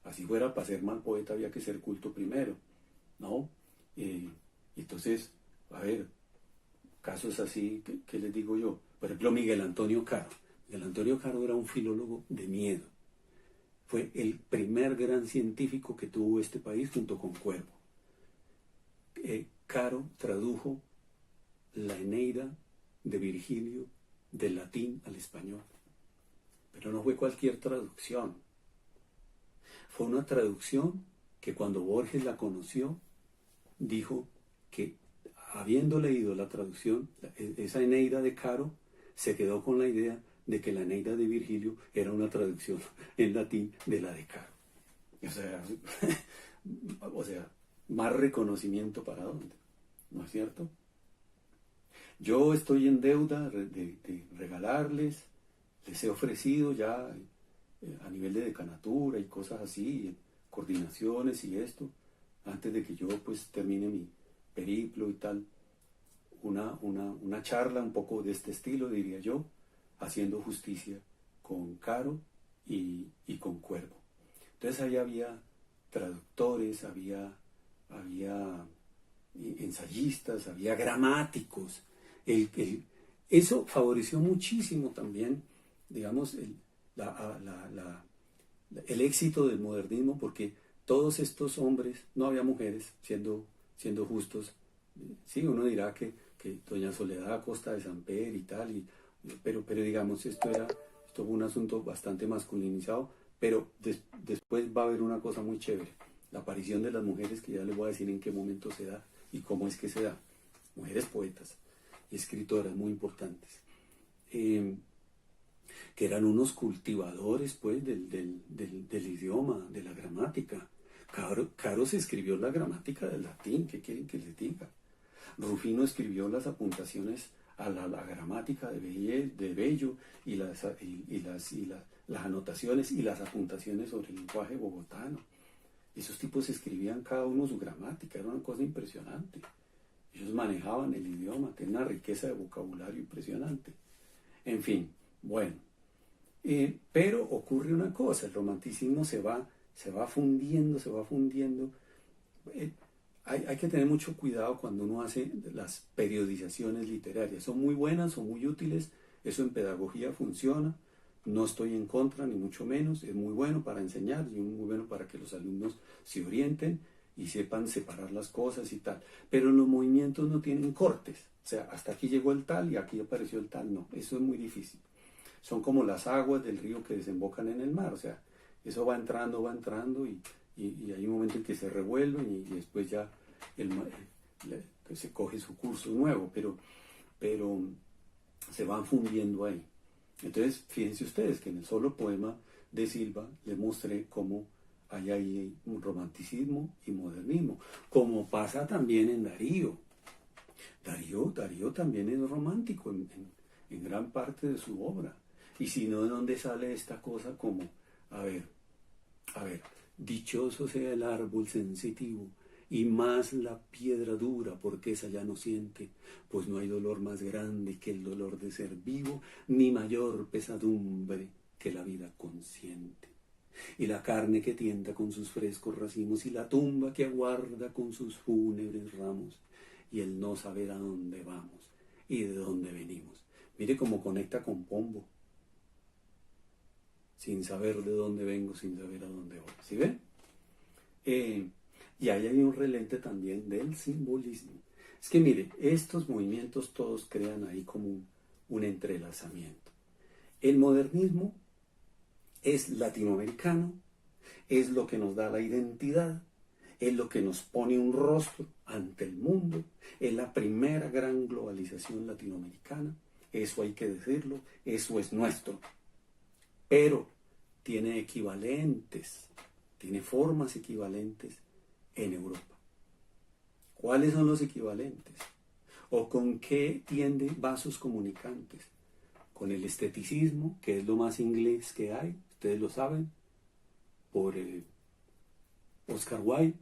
[SPEAKER 1] así fuera, para ser mal poeta había que ser culto primero, ¿no? Entonces, a ver, casos así, ¿qué les digo yo? Por ejemplo, Miguel Antonio Caro. Miguel Antonio Caro era un filólogo de miedo. Fue el primer gran científico que tuvo este país junto con Cuervo. Caro tradujo la Eneida de Virgilio del latín al español. Pero no fue cualquier traducción. Fue una traducción que cuando Borges la conoció, dijo que habiendo leído la traducción, esa Eneida de Caro, se quedó con la idea de que la Eneida de Virgilio era una traducción en latín de la de Caro. O sea, o sea, más reconocimiento para dónde, ¿no es cierto? Yo estoy en deuda de regalarles, les he ofrecido ya a nivel de decanatura y cosas así, coordinaciones y esto, antes de que yo pues termine mi periplo y tal, una charla un poco de este estilo, diría yo, haciendo justicia con Caro y con Cuervo. Entonces ahí había traductores, había ensayistas, había gramáticos. Eso favoreció muchísimo también, digamos, el éxito del modernismo, porque todos estos hombres, no había mujeres, siendo justos. Sí, uno dirá que doña Soledad Acosta de Samper y tal, pero digamos, esto fue un asunto bastante masculinizado, pero después va a haber una cosa muy chévere, la aparición de las mujeres, que ya les voy a decir en qué momento se da y cómo es que se da. Mujeres poetas y escritoras muy importantes, que eran unos cultivadores pues del idioma, de la gramática. Caro se escribió la gramática del latín, ¿qué quieren que les diga? Rufino escribió las apuntaciones a la gramática de Bello y las anotaciones y las apuntaciones sobre el lenguaje bogotano. Esos tipos escribían cada uno su gramática, era una cosa impresionante. Ellos manejaban el idioma, tenían una riqueza de vocabulario impresionante. En fin, bueno. Pero ocurre una cosa, el romanticismo se va fundiendo. Hay que tener mucho cuidado cuando uno hace las periodizaciones literarias. Son muy buenas, son muy útiles, eso en pedagogía funciona. No estoy en contra, ni mucho menos. Es muy bueno para enseñar y muy bueno para que los alumnos se orienten y sepan separar las cosas y tal. Pero los movimientos no tienen cortes. O sea, hasta aquí llegó el tal y aquí apareció el tal. No, eso es muy difícil. Son como las aguas del río que desembocan en el mar. O sea, eso va entrando y hay un momento en que se revuelven y después ya se coge su curso nuevo. Pero se van fundiendo ahí. Entonces, fíjense ustedes que en el solo poema de Silva les mostré cómo hay ahí un romanticismo y modernismo, como pasa también en Darío. Darío también es romántico en gran parte de su obra. Y si no, ¿de dónde sale esta cosa como, a ver, dichoso sea el árbol sensitivo, y más la piedra dura, porque esa ya no siente, pues no hay dolor más grande que el dolor de ser vivo, ni mayor pesadumbre que la vida consciente. Y la carne que tienta con sus frescos racimos, y la tumba que aguarda con sus fúnebres ramos, y el no saber a dónde vamos y de dónde venimos. Mire cómo conecta con Pombo. Sin saber de dónde vengo, sin saber a dónde voy. ¿Sí ven? Y ahí hay un relente también del simbolismo. Es que mire, estos movimientos todos crean ahí como un entrelazamiento. El modernismo es latinoamericano, es lo que nos da la identidad, es lo que nos pone un rostro ante el mundo, es la primera gran globalización latinoamericana, eso hay que decirlo, eso es nuestro. Pero tiene equivalentes, tiene formas equivalentes en Europa. ¿Cuáles son los equivalentes? ¿O con qué tiende vasos comunicantes? Con el esteticismo, que es lo más inglés que hay, ustedes lo saben, por Oscar Wilde,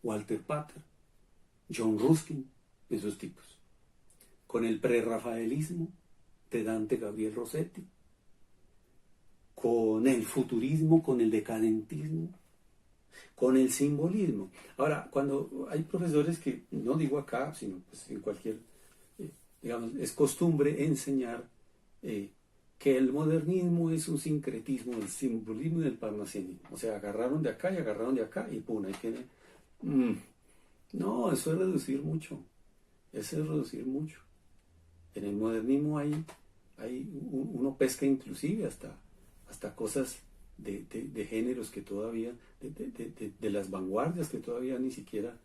[SPEAKER 1] Walter Pater, John Ruskin, esos tipos. Con el prerrafaelismo de Dante Gabriel Rossetti, con el futurismo, con el decadentismo, con el simbolismo. Ahora, cuando hay profesores que, no digo acá, sino pues en cualquier, digamos, es costumbre enseñar que el modernismo es un sincretismo del simbolismo y del parnasianismo. O sea, agarraron de acá y agarraron de acá y pum, ahí tiene. No, eso es reducir mucho. Eso es reducir mucho. En el modernismo uno pesca inclusive hasta cosas de géneros que todavía, de las vanguardias que todavía ni siquiera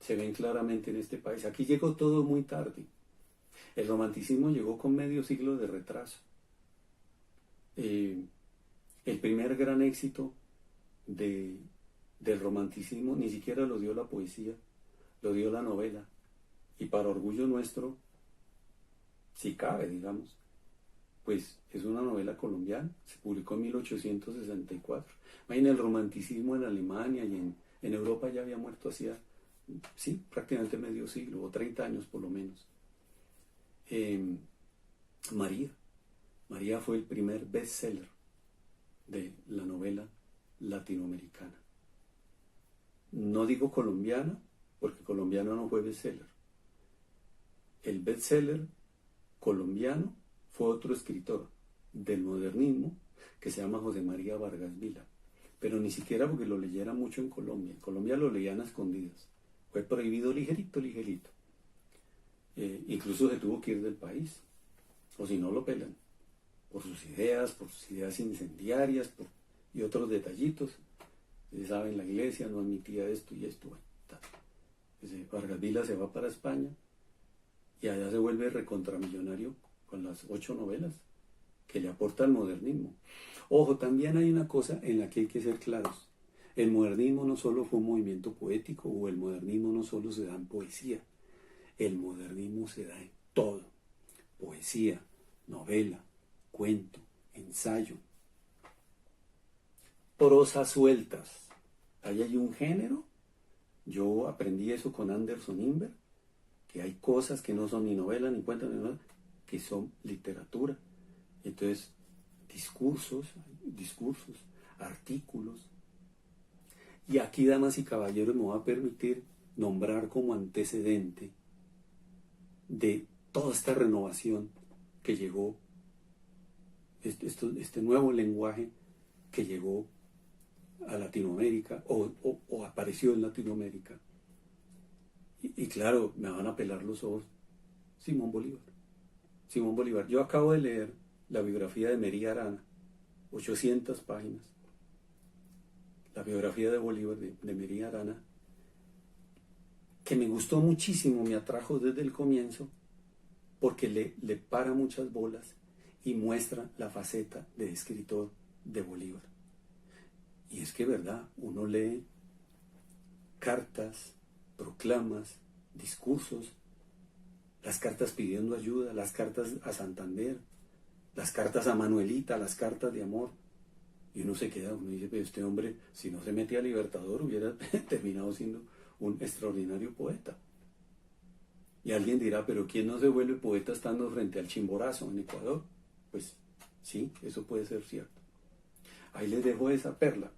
[SPEAKER 1] se ven claramente en este país. Aquí llegó todo muy tarde. El romanticismo llegó con medio siglo de retraso. Eh, el primer gran éxito del romanticismo ni siquiera lo dio la poesía, lo dio la novela. Y para orgullo nuestro, si cabe, digamos, pues es una novela colombiana, se publicó en 1864. Imaginen, el romanticismo en Alemania y en Europa ya había muerto hacía, sí, prácticamente medio siglo, o 30 años por lo menos. Eh, María. María fue el primer bestseller de la novela latinoamericana. No digo colombiana, porque colombiano no fue bestseller. El bestseller colombiano fue otro escritor del modernismo que se llama José María Vargas Vila, pero ni siquiera porque lo leyera mucho en Colombia. En Colombia lo leían a escondidas. Fue prohibido ligerito, ligerito. Incluso se tuvo que ir del país, o si no lo pelan, por sus ideas incendiarias, y otros detallitos. Ustedes saben, la iglesia no admitía esto y esto. Bueno, Vargas Vila se va para España y allá se vuelve recontramillonario con las 8 novelas que le aporta el modernismo. Ojo, también hay una cosa en la que hay que ser claros. El modernismo no solo fue un movimiento poético, o el modernismo no solo se da en poesía. El modernismo se da en todo. Poesía, novela, cuento, ensayo, prosas sueltas. Ahí hay un género. Yo aprendí eso con Anderson Inver, que hay cosas que no son ni novela, ni cuento, ni nada, que son literatura. Entonces, discursos, artículos. Y aquí, damas y caballeros, me voy a permitir nombrar como antecedente de toda esta renovación que llegó, este nuevo lenguaje que llegó a Latinoamérica, o apareció en Latinoamérica. Y claro, me van a pelar los ojos. Simón Bolívar. Simón Bolívar. Yo acabo de leer la biografía de Mería Arana, 800 páginas. La biografía de Bolívar, de Mería Arana, que me gustó muchísimo, me atrajo desde el comienzo, porque le para muchas bolas y muestra la faceta de escritor de Bolívar. Y es que, verdad, uno lee cartas, proclamas, discursos, las cartas pidiendo ayuda, las cartas a Santander, las cartas a Manuelita, las cartas de amor. Y uno se queda, uno dice, pero este hombre, si no se metía a Libertador, hubiera terminado siendo un extraordinario poeta. Y alguien dirá, pero ¿quién no se vuelve poeta estando frente al Chimborazo en Ecuador? Pues sí, eso puede ser cierto. Ahí les dejo esa perla.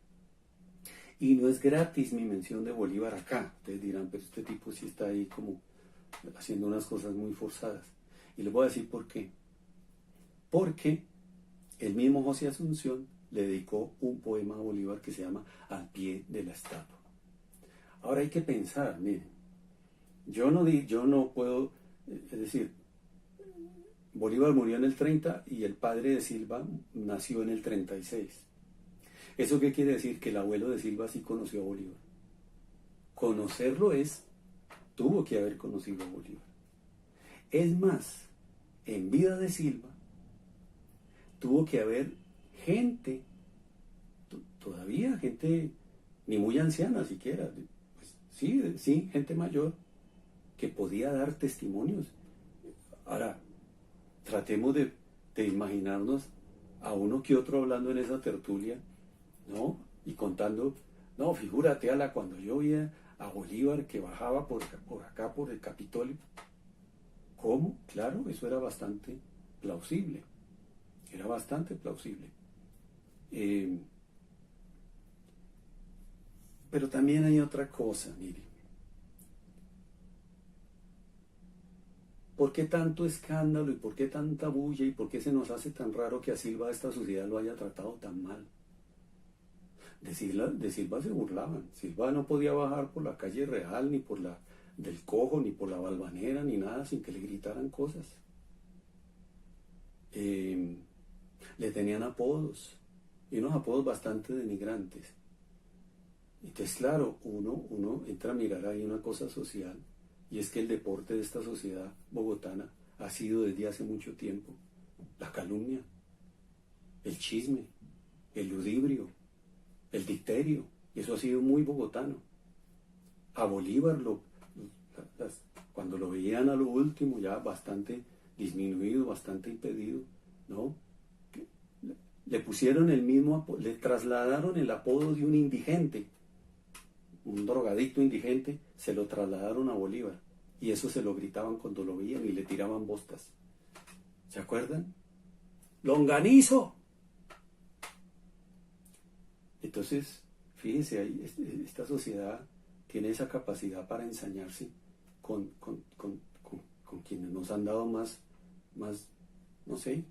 [SPEAKER 1] Y no es gratis mi mención de Bolívar acá. Ustedes dirán, pero este tipo sí está ahí como haciendo unas cosas muy forzadas. Y les voy a decir por qué. Porque el mismo José Asunción le dedicó un poema a Bolívar que se llama Al pie de la estatua. Ahora hay que pensar, miren, yo no puedo, es decir, Bolívar murió en el 30 y el padre de Silva nació en el 36. ¿Eso qué quiere decir? Que el abuelo de Silva sí conoció a Bolívar. Conocerlo tuvo que haber conocido a Bolívar. Es más, en vida de Silva, tuvo que haber gente, todavía gente, ni muy anciana siquiera, pues, sí, gente mayor, que podía dar testimonios. Ahora, tratemos de imaginarnos a uno que otro hablando en esa tertulia, ¿no? Y contando, no, figúrate, cuando yo vi a Bolívar que bajaba por acá, por el Capitolio. ¿Cómo? Claro, eso era bastante plausible. Era bastante plausible. Pero también hay otra cosa, mire. ¿Por qué tanto escándalo y por qué tanta bulla y por qué se nos hace tan raro que a Silva esta sociedad lo haya tratado tan mal? De Silva se burlaban. Silva no podía bajar por la calle Real, ni por la del Cojo, ni por la Balvanera, ni nada, sin que le gritaran cosas. Le tenían apodos, y unos apodos bastante denigrantes. Entonces, claro, uno entra a mirar ahí una cosa social, y es que el deporte de esta sociedad bogotana ha sido desde hace mucho tiempo la calumnia. el chisme, el ludibrio, el dicterio, y eso ha sido muy bogotano. A Bolívar, cuando lo veían a lo último, ya bastante disminuido, bastante impedido, ¿no? Le pusieron el mismo, le trasladaron el apodo de un indigente, un drogadicto indigente, se lo trasladaron a Bolívar, y eso se lo gritaban cuando lo veían y le tiraban bostas. ¿Se acuerdan? ¡Longanizo! Entonces, fíjense, esta sociedad tiene esa capacidad para ensañarse con quienes nos han dado más, no sé,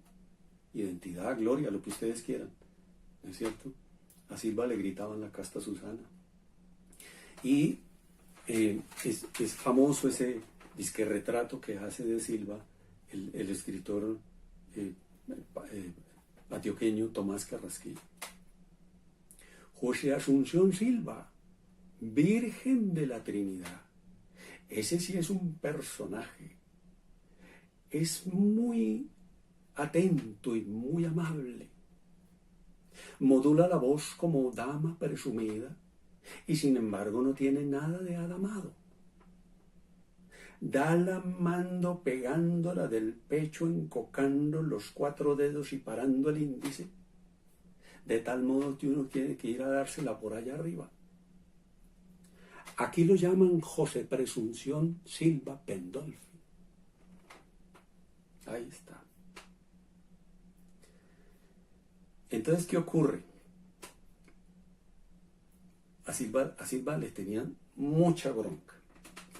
[SPEAKER 1] identidad, gloria, lo que ustedes quieran, ¿no es cierto? A Silva le gritaban la casta Susana. Y es famoso ese disque retrato que hace de Silva el escritor antioqueño Tomás Carrasquillo. José Asunción Silva, Virgen de la Trinidad. Ese sí es un personaje. Es muy atento y muy amable. Modula la voz como dama presumida y sin embargo no tiene nada de adamado. Da la mando pegándola del pecho, encocando los 4 dedos y parando el índice, de tal modo que uno tiene que ir a dársela por allá arriba. Aquí lo llaman José Presunción Silva Pendolfi. Ahí está. Entonces, ¿qué ocurre? A Silva le tenían mucha bronca.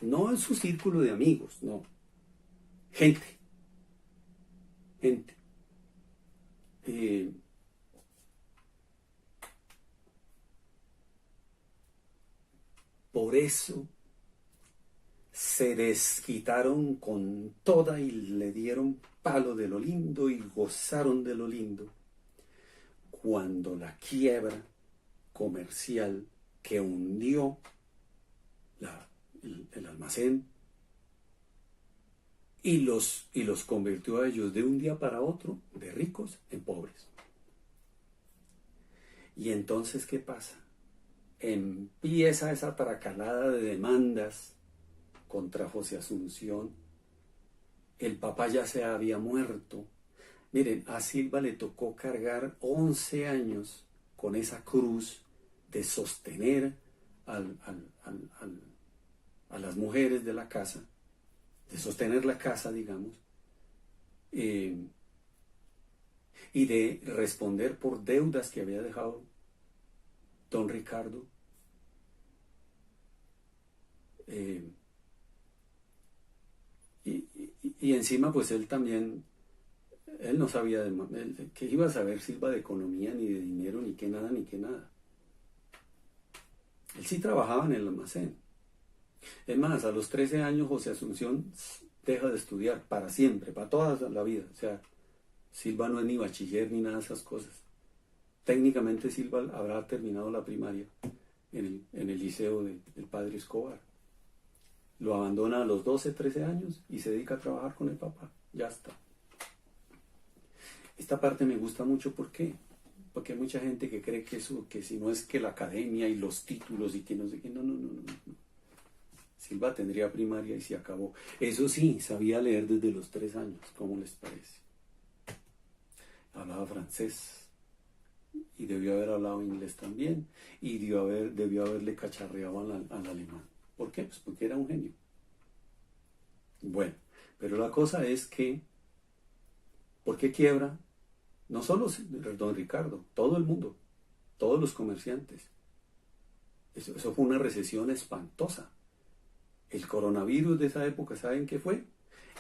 [SPEAKER 1] No en su círculo de amigos, no. Gente. Por eso se desquitaron con toda y le dieron palo de lo lindo y gozaron de lo lindo cuando la quiebra comercial que hundió el almacén y los convirtió a ellos de un día para otro de ricos en pobres. Y entonces, ¿qué pasa? Empieza esa tracalada de demandas contra José Asunción. El papá ya se había muerto. Miren, a Silva le tocó cargar 11 años con esa cruz de sostener a las mujeres de la casa, de sostener la casa, digamos, y de responder por deudas que había dejado don Ricardo. Y encima, pues él también, él no sabía que iba a saber Silva de economía, ni de dinero, ni qué nada, ni qué nada. Él sí trabajaba en el almacén. Es más, a los 13 años José Asunción deja de estudiar para siempre, para toda la vida. O sea, Silva no es ni bachiller ni nada de esas cosas. Técnicamente Silva habrá terminado la primaria en el liceo del padre Escobar. Lo abandona a los 12, 13 años y se dedica a trabajar con el papá. Ya está. Esta parte me gusta mucho, ¿por qué? Porque hay mucha gente que cree que eso, que si no es que la academia y los títulos y que no sé qué, no. Silva tendría primaria y se acabó. Eso sí, sabía leer desde los 3 años, ¿cómo les parece? Hablaba francés y debió haber hablado inglés también y debió haberle cacharreado al alemán. ¿Por qué? Pues porque era un genio. Bueno, pero la cosa es que, ¿por qué quiebra? No solo don Ricardo, todo el mundo, todos los comerciantes. Eso fue una recesión espantosa. El coronavirus de esa época, ¿saben qué fue?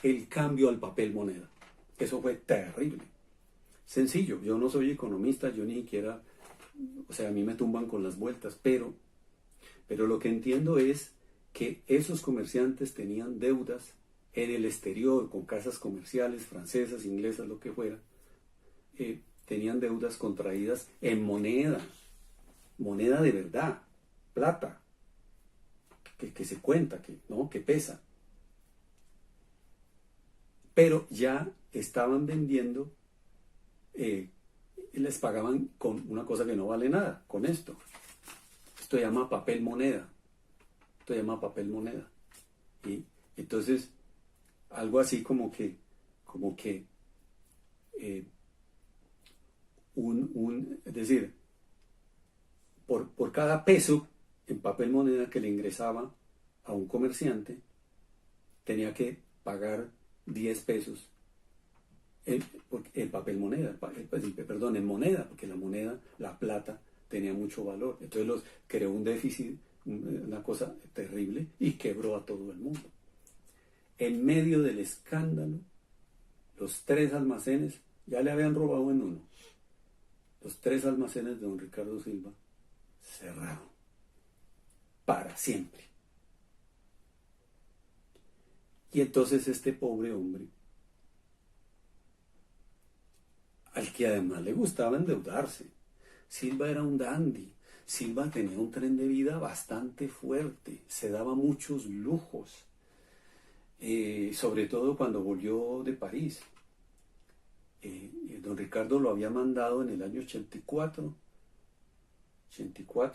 [SPEAKER 1] El cambio al papel moneda. Eso fue terrible. Sencillo, yo no soy economista, yo ni siquiera, o sea, a mí me tumban con las vueltas, pero lo que entiendo es que esos comerciantes tenían deudas en el exterior, con casas comerciales, francesas, inglesas, lo que fuera. Tenían deudas contraídas en moneda de verdad, plata, que se cuenta, que pesa. Pero ya estaban vendiendo les pagaban con una cosa que no vale nada, con esto. Esto se llama papel moneda. Esto se llama papel moneda. Y entonces, algo así como que es decir, por cada peso en papel moneda que le ingresaba a un comerciante, tenía que pagar 10 pesos el papel moneda, perdón, en moneda, porque la moneda, la plata, tenía mucho valor. Entonces creó un déficit, una cosa terrible, y quebró a todo el mundo. En medio del escándalo, los 3 almacenes, ya le habían robado en uno, los 3 almacenes de don Ricardo Silva cerraron para siempre. Y entonces este pobre hombre, al que además le gustaba endeudarse, Silva era un dandy, Silva tenía un tren de vida bastante fuerte, se daba muchos lujos, sobre todo cuando volvió de París. Don Ricardo lo había mandado en el año 84,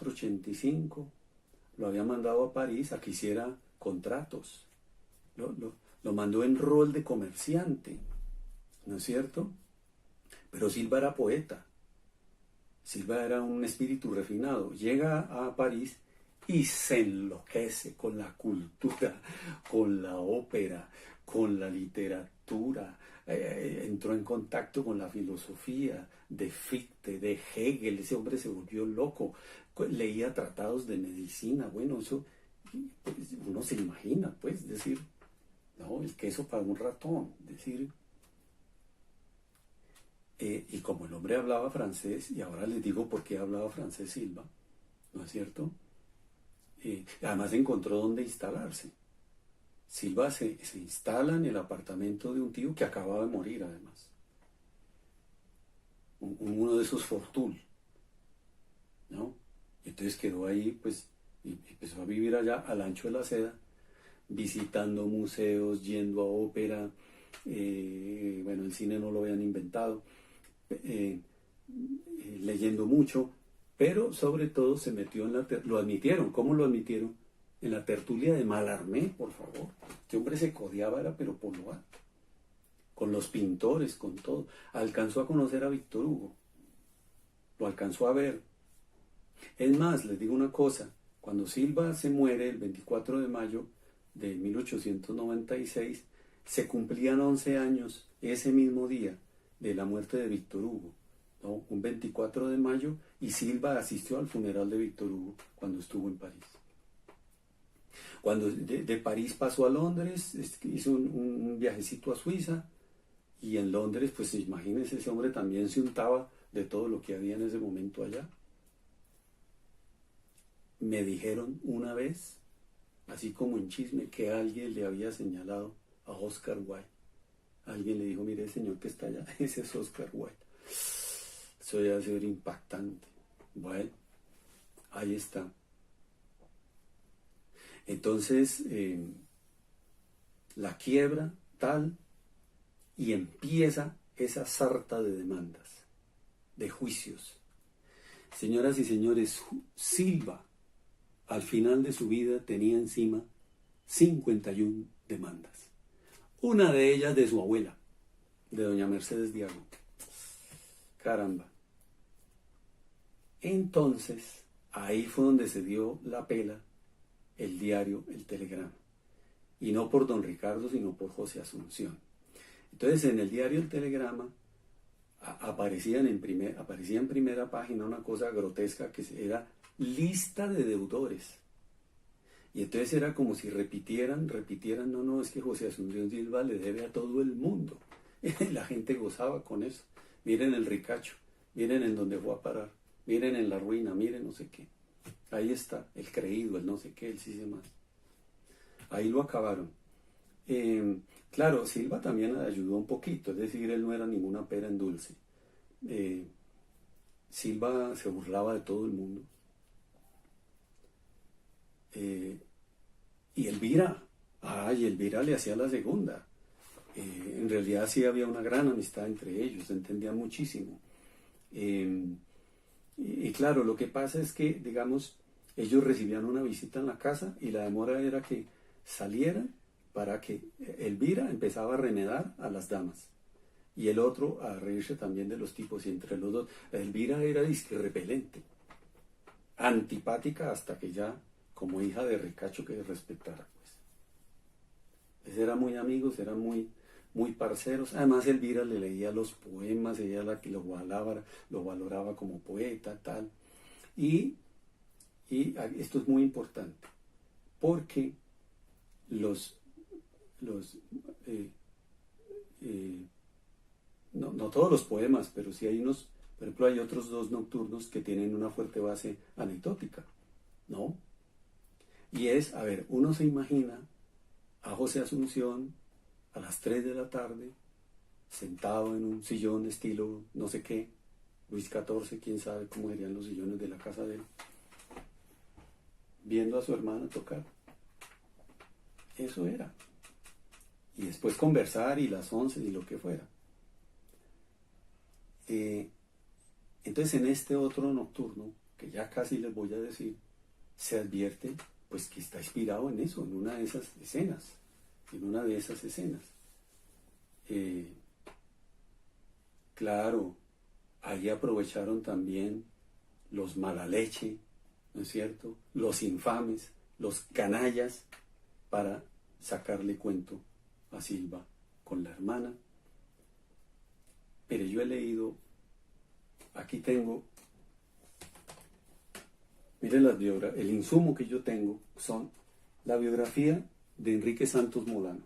[SPEAKER 1] 85, lo había mandado a París a que hiciera contratos. Lo mandó en rol de comerciante, ¿no es cierto? Pero Silva era poeta, Silva era un espíritu refinado. Llega a París y se enloquece con la cultura, con la ópera, con la literatura. Entró en contacto con la filosofía de Fichte, de Hegel. Ese hombre se volvió loco. Leía tratados de medicina. Bueno, eso pues, uno se imagina, pues, decir, no, el queso para un ratón, decir. Y como el hombre hablaba francés, y ahora les digo por qué hablaba francés Silva, ¿no es cierto? Además encontró dónde instalarse. Silva se instala en el apartamento de un tío que acababa de morir, además. Uno de esos Fortul, ¿no? Entonces quedó ahí, pues, y empezó a vivir allá al ancho de la seda, visitando museos, yendo a ópera. Bueno, el cine no lo habían inventado. Leyendo mucho, pero sobre todo se metió en lo admitieron. ¿Cómo lo admitieron? En la tertulia de Mallarmé, por favor. Este hombre se codeaba, era pero por lo alto, con los pintores, con todo. Alcanzó a conocer a Víctor Hugo, lo alcanzó a ver. Es más, les digo una cosa, cuando Silva se muere el 24 de mayo de 1896, se cumplían 11 años ese mismo día de la muerte de Víctor Hugo, ¿no? Un 24 de mayo, y Silva asistió al funeral de Víctor Hugo cuando estuvo en París. Cuando de París pasó a Londres, hizo un viajecito a Suiza, y en Londres, pues imagínense, ese hombre también se untaba de todo lo que había en ese momento allá. Me dijeron una vez, así como en chisme, que alguien le había señalado a Oscar Wilde. Alguien le dijo, mire, el señor que está allá, ese es Oscar Wilde. Eso debe ser impactante. Bueno, ahí está. Entonces, la quiebra tal, y empieza esa sarta de demandas, de juicios. Señoras y señores, Silva, al final de su vida, tenía encima 51 demandas. Una de ellas de su abuela, de doña Mercedes Diago. Caramba. Entonces, ahí fue donde se dio la pela el diario El Telegrama. Y no por don Ricardo, sino por José Asunción. Entonces, en el diario El Telegrama aparecía en primera página una cosa grotesca que era lista de deudores. Y entonces era como si repitieran, no, es que José Asunción Silva le debe a todo el mundo. La gente gozaba con eso. Miren el ricacho, miren en dónde fue a parar, miren en la ruina, miren no sé qué. Ahí está, el creído, el no sé qué, el sí se más. Ahí lo acabaron. Claro, Silva también ayudó un poquito, es decir, él no era ninguna pera en dulce. Silva se burlaba de todo el mundo. Y Elvira le hacía la segunda. En realidad sí había una gran amistad entre ellos, se entendían muchísimo. Y claro, lo que pasa es que, digamos, ellos recibían una visita en la casa y la demora era que salieran para que Elvira empezaba a remedar a las damas y el otro a reírse también de los tipos, y entre los dos, Elvira era disque repelente, antipática hasta que ya, como hija de Ricacho, que respetara, pues. Eran muy amigos, eran muy parceros. Además, Elvira le leía los poemas, ella la que lo valoraba como poeta, tal. Y esto es muy importante, porque eh, no todos los poemas, pero sí hay unos, por ejemplo, hay otros dos nocturnos que tienen una fuerte base anecdótica, ¿no? Y es, a ver, uno se imagina a José Asunción a las 3 de la tarde, sentado en un sillón estilo no sé qué, Luis XIV, quién sabe cómo serían los sillones de la casa de él, viendo a su hermana tocar. Eso era. Y después conversar y las 11 y lo que fuera. Entonces en este otro nocturno, que ya casi les voy a decir, se advierte pues que está inspirado en eso, en una de esas escenas, claro, ahí aprovecharon también los mala leche, ¿no es cierto? Los infames, los canallas, para sacarle cuento a Silva con la hermana. Pero yo he leído, aquí tengo, miren el insumo que yo tengo son la biografía de Enrique Santos Molano,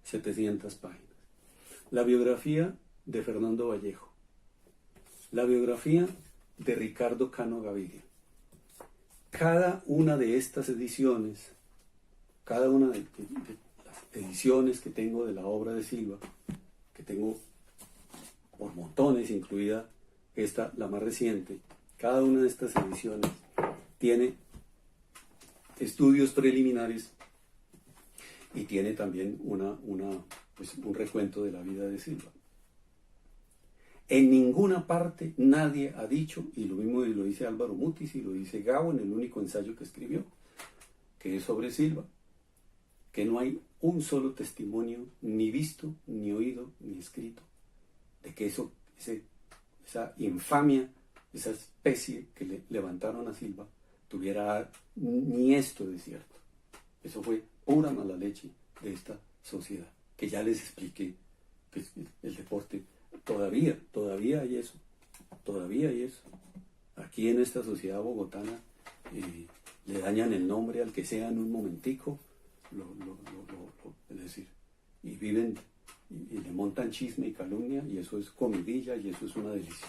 [SPEAKER 1] 700 páginas. La biografía de Fernando Vallejo. La biografía de Ricardo Cano Gaviria. Cada una de estas ediciones, cada una de las ediciones que tengo de la obra de Silva, que tengo por montones, incluida esta, la más reciente, cada una de estas ediciones tiene estudios preliminares y tiene también un recuento de la vida de Silva. En ninguna parte nadie ha dicho, y lo mismo lo dice Álvaro Mutis y lo dice Gabo en el único ensayo que escribió, que es sobre Silva, que no hay un solo testimonio, ni visto, ni oído, ni escrito, de que esa infamia, esa especie que le levantaron a Silva, tuviera ni esto de cierto. Eso fue pura mala leche de esta sociedad, que ya les expliqué, que el deporte, todavía hay eso, Aquí en esta sociedad bogotana le dañan el nombre al que sea en un momentico, es decir, y viven y le montan chisme y calumnia, y eso es comidilla y eso es una delicia.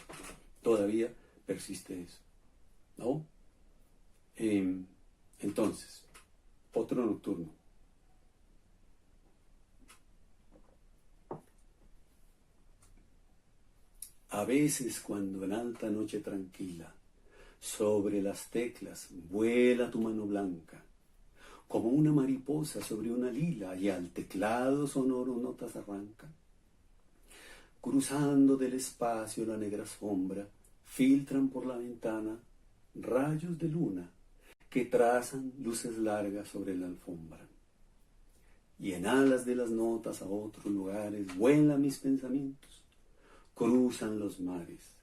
[SPEAKER 1] Todavía persiste eso, ¿no? Entonces, otro nocturno. A veces cuando en alta noche tranquila, sobre las teclas vuela tu mano blanca, como una mariposa sobre una lila, y al teclado sonoro notas arranca. Cruzando del espacio la negra sombra, filtran por la ventana rayos de luna que trazan luces largas sobre la alfombra. Y en alas de las notas a otros lugares vuelan mis pensamientos, cruzan los mares.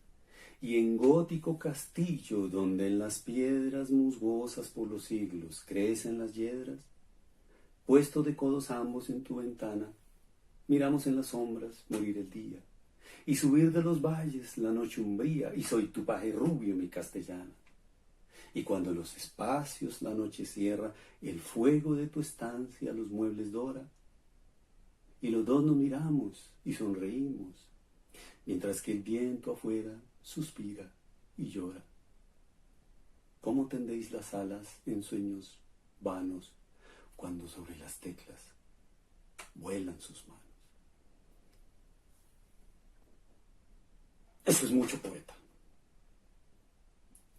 [SPEAKER 1] Y en gótico castillo, donde en las piedras musgosas por los siglos crecen las yedras, puesto de codos ambos en tu ventana, miramos en las sombras morir el día, y subir de los valles la noche umbría, y soy tu paje rubio, mi castellana. Y cuando los espacios la noche cierra, el fuego de tu estancia los muebles dora, y los dos nos miramos y sonreímos, mientras que el viento afuera suspira y llora. ¿Cómo tendéis las alas en sueños vanos cuando sobre las teclas vuelan sus manos? Eso es mucho poeta.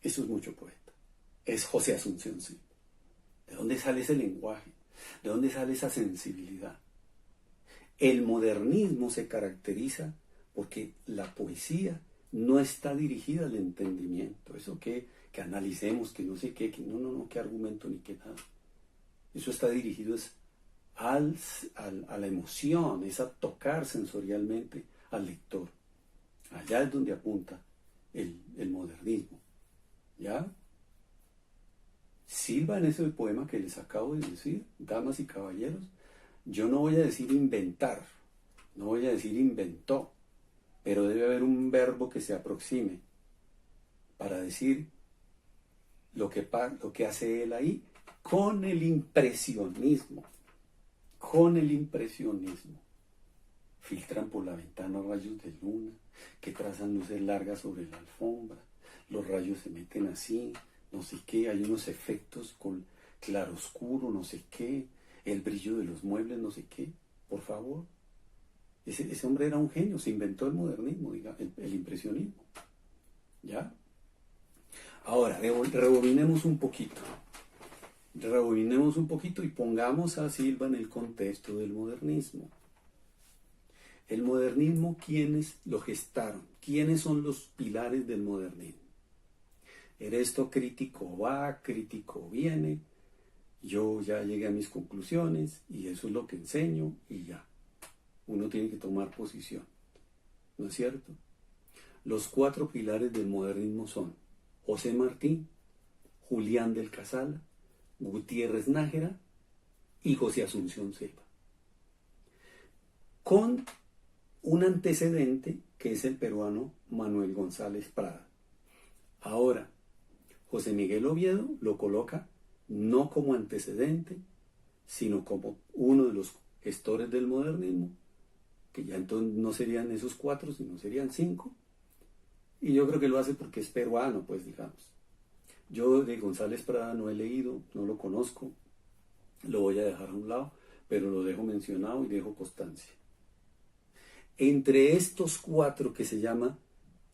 [SPEAKER 1] Eso es mucho poeta. Es José Asunción Silva. ¿De dónde sale ese lenguaje? ¿De dónde sale esa sensibilidad? El modernismo se caracteriza porque la poesía no está dirigida al entendimiento. Eso que analicemos, que no sé qué, que no, qué argumento ni qué nada. Eso está dirigido es a la emoción, es a tocar sensorialmente al lector. Allá es donde apunta el modernismo. ¿Ya? Silva en ese poema que les acabo de decir, damas y caballeros, yo no voy a decir inventar, no voy a decir inventó, pero debe haber un verbo que se aproxime para decir lo que hace él ahí con el impresionismo. Con el impresionismo. Filtran por la ventana rayos de luna que trazan luces largas sobre la alfombra. Los rayos se meten así, no sé qué, hay unos efectos con claroscuro, no sé qué, el brillo de los muebles, no sé qué. Por favor. Ese hombre era un genio, se inventó el modernismo, el impresionismo. ¿Ya? Ahora, rebobinemos un poquito. Rebobinemos un poquito y pongamos a Silva en el contexto del modernismo. El modernismo, ¿quiénes lo gestaron? ¿Quiénes son los pilares del modernismo? Esto crítico va, crítico viene. Yo ya llegué a mis conclusiones y eso es lo que enseño y ya. Uno tiene que tomar posición. ¿No es cierto? Los 4 pilares del modernismo son José Martí, Julián del Casal, Gutiérrez Nájera y José Asunción Silva. Con un antecedente que es el peruano Manuel González Prada. Ahora, José Miguel Oviedo lo coloca no como antecedente, sino como uno de los gestores del modernismo, que ya entonces no serían esos 4, sino serían 5. Y yo creo que lo hace porque es peruano, pues digamos. Yo de González Prada no he leído, no lo conozco, lo voy a dejar a un lado, pero lo dejo mencionado y dejo constancia. Entre estos 4 que se llama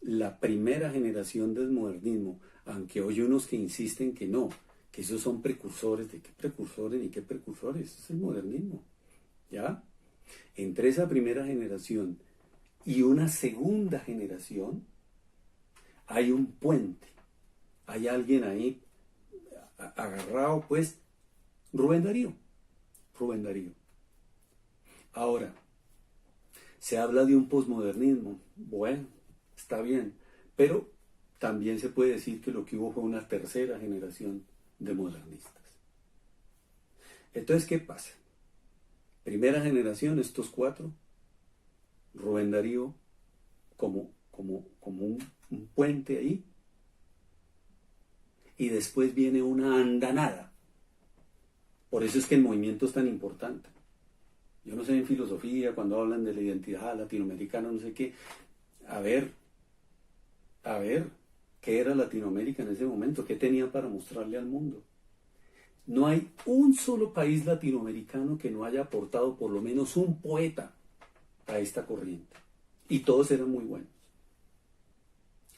[SPEAKER 1] la primera generación del modernismo, aunque hay unos que insisten que no, que esos son precursores, ¿de qué precursores ni qué precursores? Eso es el modernismo, ¿ya? Entre esa primera generación y una segunda generación hay un puente, hay alguien ahí agarrado, pues, Rubén Darío. Ahora, se habla de un posmodernismo, bueno, está bien, pero también se puede decir que lo que hubo fue una tercera generación de modernistas. Entonces, ¿qué pasa? Primera generación, estos 4, Rubén Darío como un puente ahí, y después viene una andanada. Por eso es que el movimiento es tan importante. Yo no sé en filosofía, cuando hablan de la identidad latinoamericana, no sé qué. A ver, ¿qué era Latinoamérica en ese momento? ¿Qué tenía para mostrarle al mundo? No hay un solo país latinoamericano que no haya aportado por lo menos un poeta a esta corriente. Y todos eran muy buenos.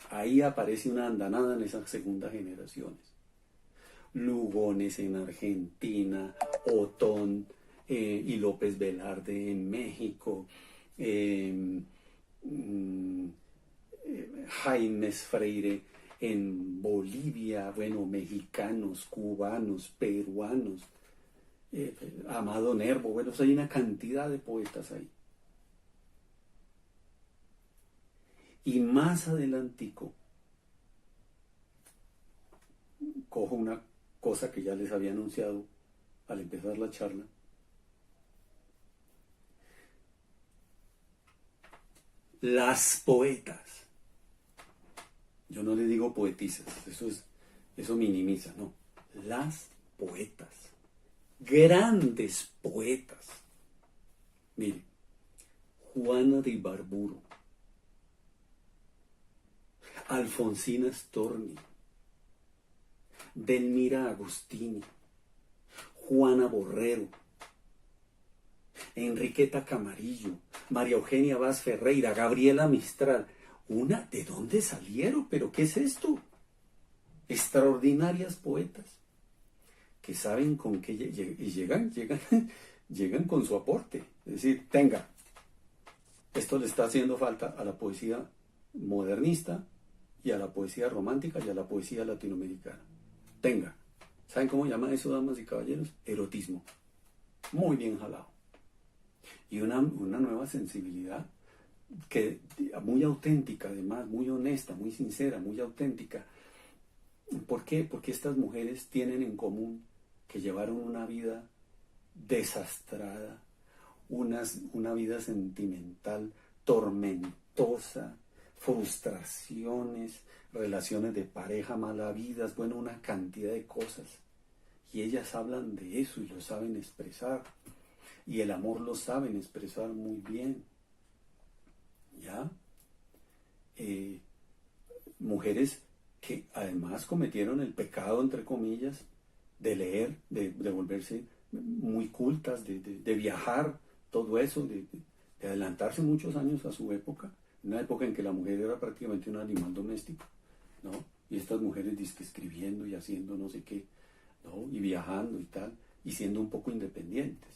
[SPEAKER 1] Ahí aparece una andanada en esas segundas generaciones. Lugones en Argentina, Otón y López Velarde en México, Jaimes Freire en Bolivia, bueno, mexicanos, cubanos, peruanos, Amado Nervo, bueno, hay una cantidad de poetas ahí. Y más adelantico, cojo una cosa que ya les había anunciado al empezar la charla. Las poetas. Yo no le digo poetisas, eso minimiza, no. Las poetas. Grandes poetas. Mire, Juana de Ibarburu, Alfonsina Storni, Delmira Agostini, Juana Borrero, Enriqueta Camarillo, María Eugenia Vaz Ferreira, Gabriela Mistral. ¿De dónde salieron? ¿Pero qué es esto? Extraordinarias poetas que saben con qué y llegan con su aporte. Es decir, tenga, esto le está haciendo falta a la poesía modernista y a la poesía romántica y a la poesía latinoamericana. Tenga. ¿Saben cómo llama eso, damas y caballeros? Erotismo. Muy bien jalado. Y una nueva sensibilidad que, muy auténtica, además, muy honesta, muy sincera, muy auténtica. ¿Por qué? Porque estas mujeres tienen en común que llevaron una vida desastrada, una vida sentimental tormentosa, frustraciones, relaciones de pareja mal habidas, bueno, una cantidad de cosas. Y ellas hablan de eso y lo saben expresar. Y el amor lo saben expresar muy bien. ¿Ya? Mujeres que además cometieron el pecado, entre comillas, de leer, de volverse muy cultas, de viajar, todo eso, de adelantarse muchos años a su época, una época en que la mujer era prácticamente un animal doméstico, ¿no? Y estas mujeres dizque escribiendo y haciendo no sé qué, ¿no? Y viajando y tal, y siendo un poco independientes,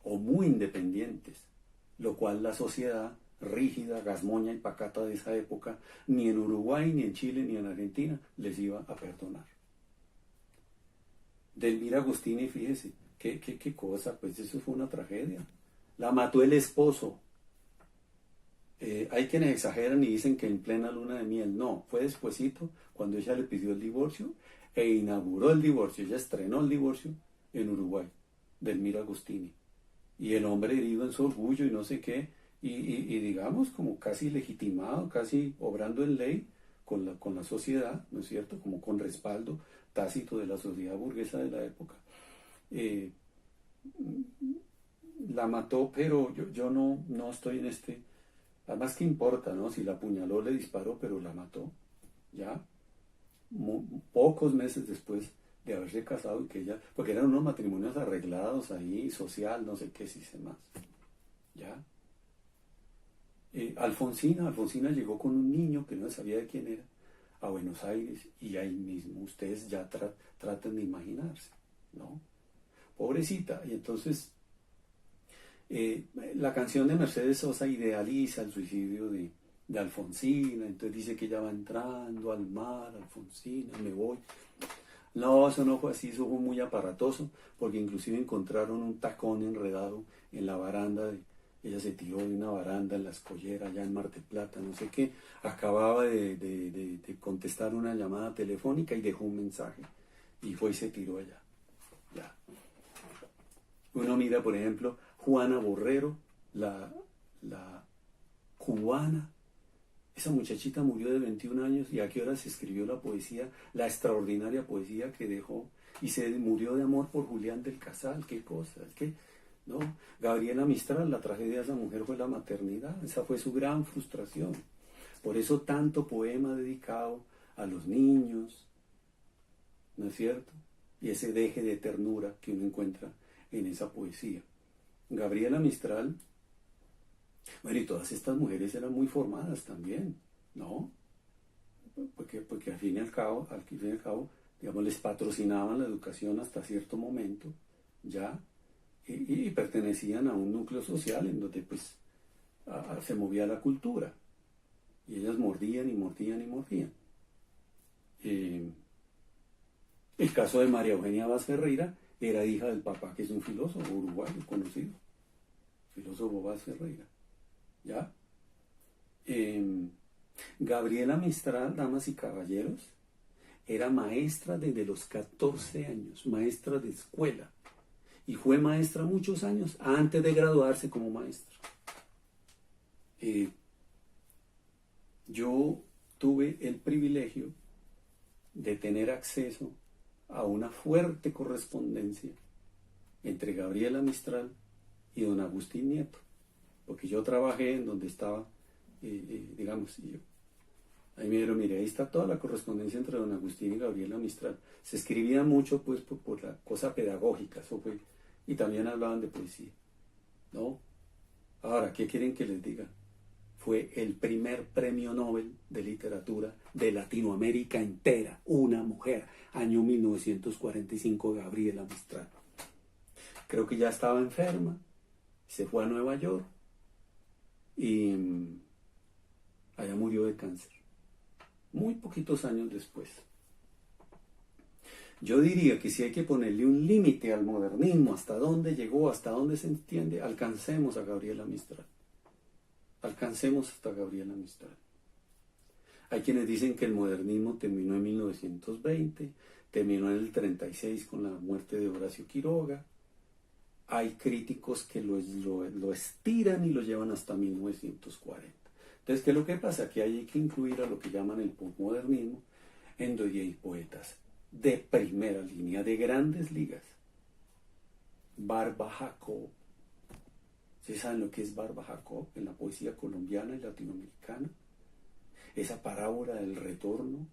[SPEAKER 1] o muy independientes, lo cual la sociedad rígida, gasmoña y pacata de esa época, ni en Uruguay, ni en Chile, ni en Argentina, les iba a perdonar. Delmira Agustini, fíjese, qué cosa, pues eso fue una tragedia. La mató el esposo. Hay quienes exageran y dicen que en plena luna de miel. No, fue despuesito, cuando ella le pidió el divorcio, e inauguró el divorcio, ella estrenó el divorcio en Uruguay, Delmira Agustini. Y el hombre herido en su orgullo y no sé qué, y digamos como casi legitimado, casi obrando en ley con la sociedad, ¿no es cierto? Como con respaldo tácito de la sociedad burguesa de la época. La mató, pero yo no estoy en este... Además, ¿qué importa, no? Si la apuñaló, le disparó, pero la mató, ¿ya? Pocos meses después de haberse casado y que ella... Porque eran unos matrimonios arreglados ahí, social, no sé qué, si sé más, ¿ya? Alfonsina llegó con un niño que no sabía de quién era a Buenos Aires y ahí mismo ustedes ya tratan de imaginarse, ¿no? Pobrecita. Y entonces la canción de Mercedes Sosa idealiza el suicidio de Alfonsina, entonces dice que ella va entrando al mar, Alfonsina, me voy. No, eso no fue así, eso fue muy aparatoso, porque inclusive encontraron un tacón enredado en la baranda ella se tiró de una baranda en la Escollera, allá en Mar del Plata, no sé qué. Acababa de contestar una llamada telefónica y dejó un mensaje. Y fue y se tiró allá. Ya. Uno mira, por ejemplo, Juana Borrero, la cubana. Esa muchachita murió de 21 años y a qué hora se escribió la poesía, la extraordinaria poesía que dejó. Y se murió de amor por Julián del Casal, qué cosa, qué... ¿No? Gabriela Mistral, la tragedia de esa mujer fue la maternidad, esa fue su gran frustración. Por eso tanto poema dedicado a los niños, ¿no es cierto? Y ese deje de ternura que uno encuentra en esa poesía. Gabriela Mistral, bueno, y todas estas mujeres eran muy formadas también, ¿no? Porque al fin y al cabo, digamos, les patrocinaban la educación hasta cierto momento, ¿ya? Y pertenecían a un núcleo social en donde pues se movía la cultura y ellas mordían y mordían y mordían. El caso de María Eugenia Vaz Ferreira era hija del papá, que es un filósofo uruguayo conocido, filósofo Vaz Ferreira, ¿ya? Gabriela Mistral, damas y caballeros, era maestra desde los 14 años, maestra de escuela. Y fue maestra muchos años antes de graduarse como maestra. Yo tuve el privilegio de tener acceso a una fuerte correspondencia entre Gabriela Mistral y don Agustín Nieto, porque yo trabajé en donde estaba, digamos, ahí me dieron, mire, ahí está toda la correspondencia entre don Agustín y Gabriela Mistral. Se escribía mucho pues por la cosa pedagógica, eso fue. Y también hablaban de poesía, ¿no? Ahora, ¿qué quieren que les diga? Fue el primer premio Nobel de literatura de Latinoamérica entera, una mujer, año 1945, Gabriela Mistral. Creo que ya estaba enferma, se fue a Nueva York y Allá murió de cáncer, muy poquitos años después. Yo diría que si hay que ponerle un límite al modernismo, hasta dónde llegó, hasta dónde se entiende, alcancemos a Gabriela Mistral. Alcancemos hasta Gabriela Mistral. Hay quienes dicen que el modernismo terminó en 1920, terminó en el 36 con la muerte de Horacio Quiroga. Hay críticos que lo estiran y lo llevan hasta 1940. Entonces, ¿qué es lo que pasa? Que hay que incluir a lo que llaman el postmodernismo, en donde hay poetas de primera línea, de grandes ligas. Barba Jacob. ¿Ustedes saben lo que es Barba Jacob en la poesía colombiana y latinoamericana? Esa parábola del retorno,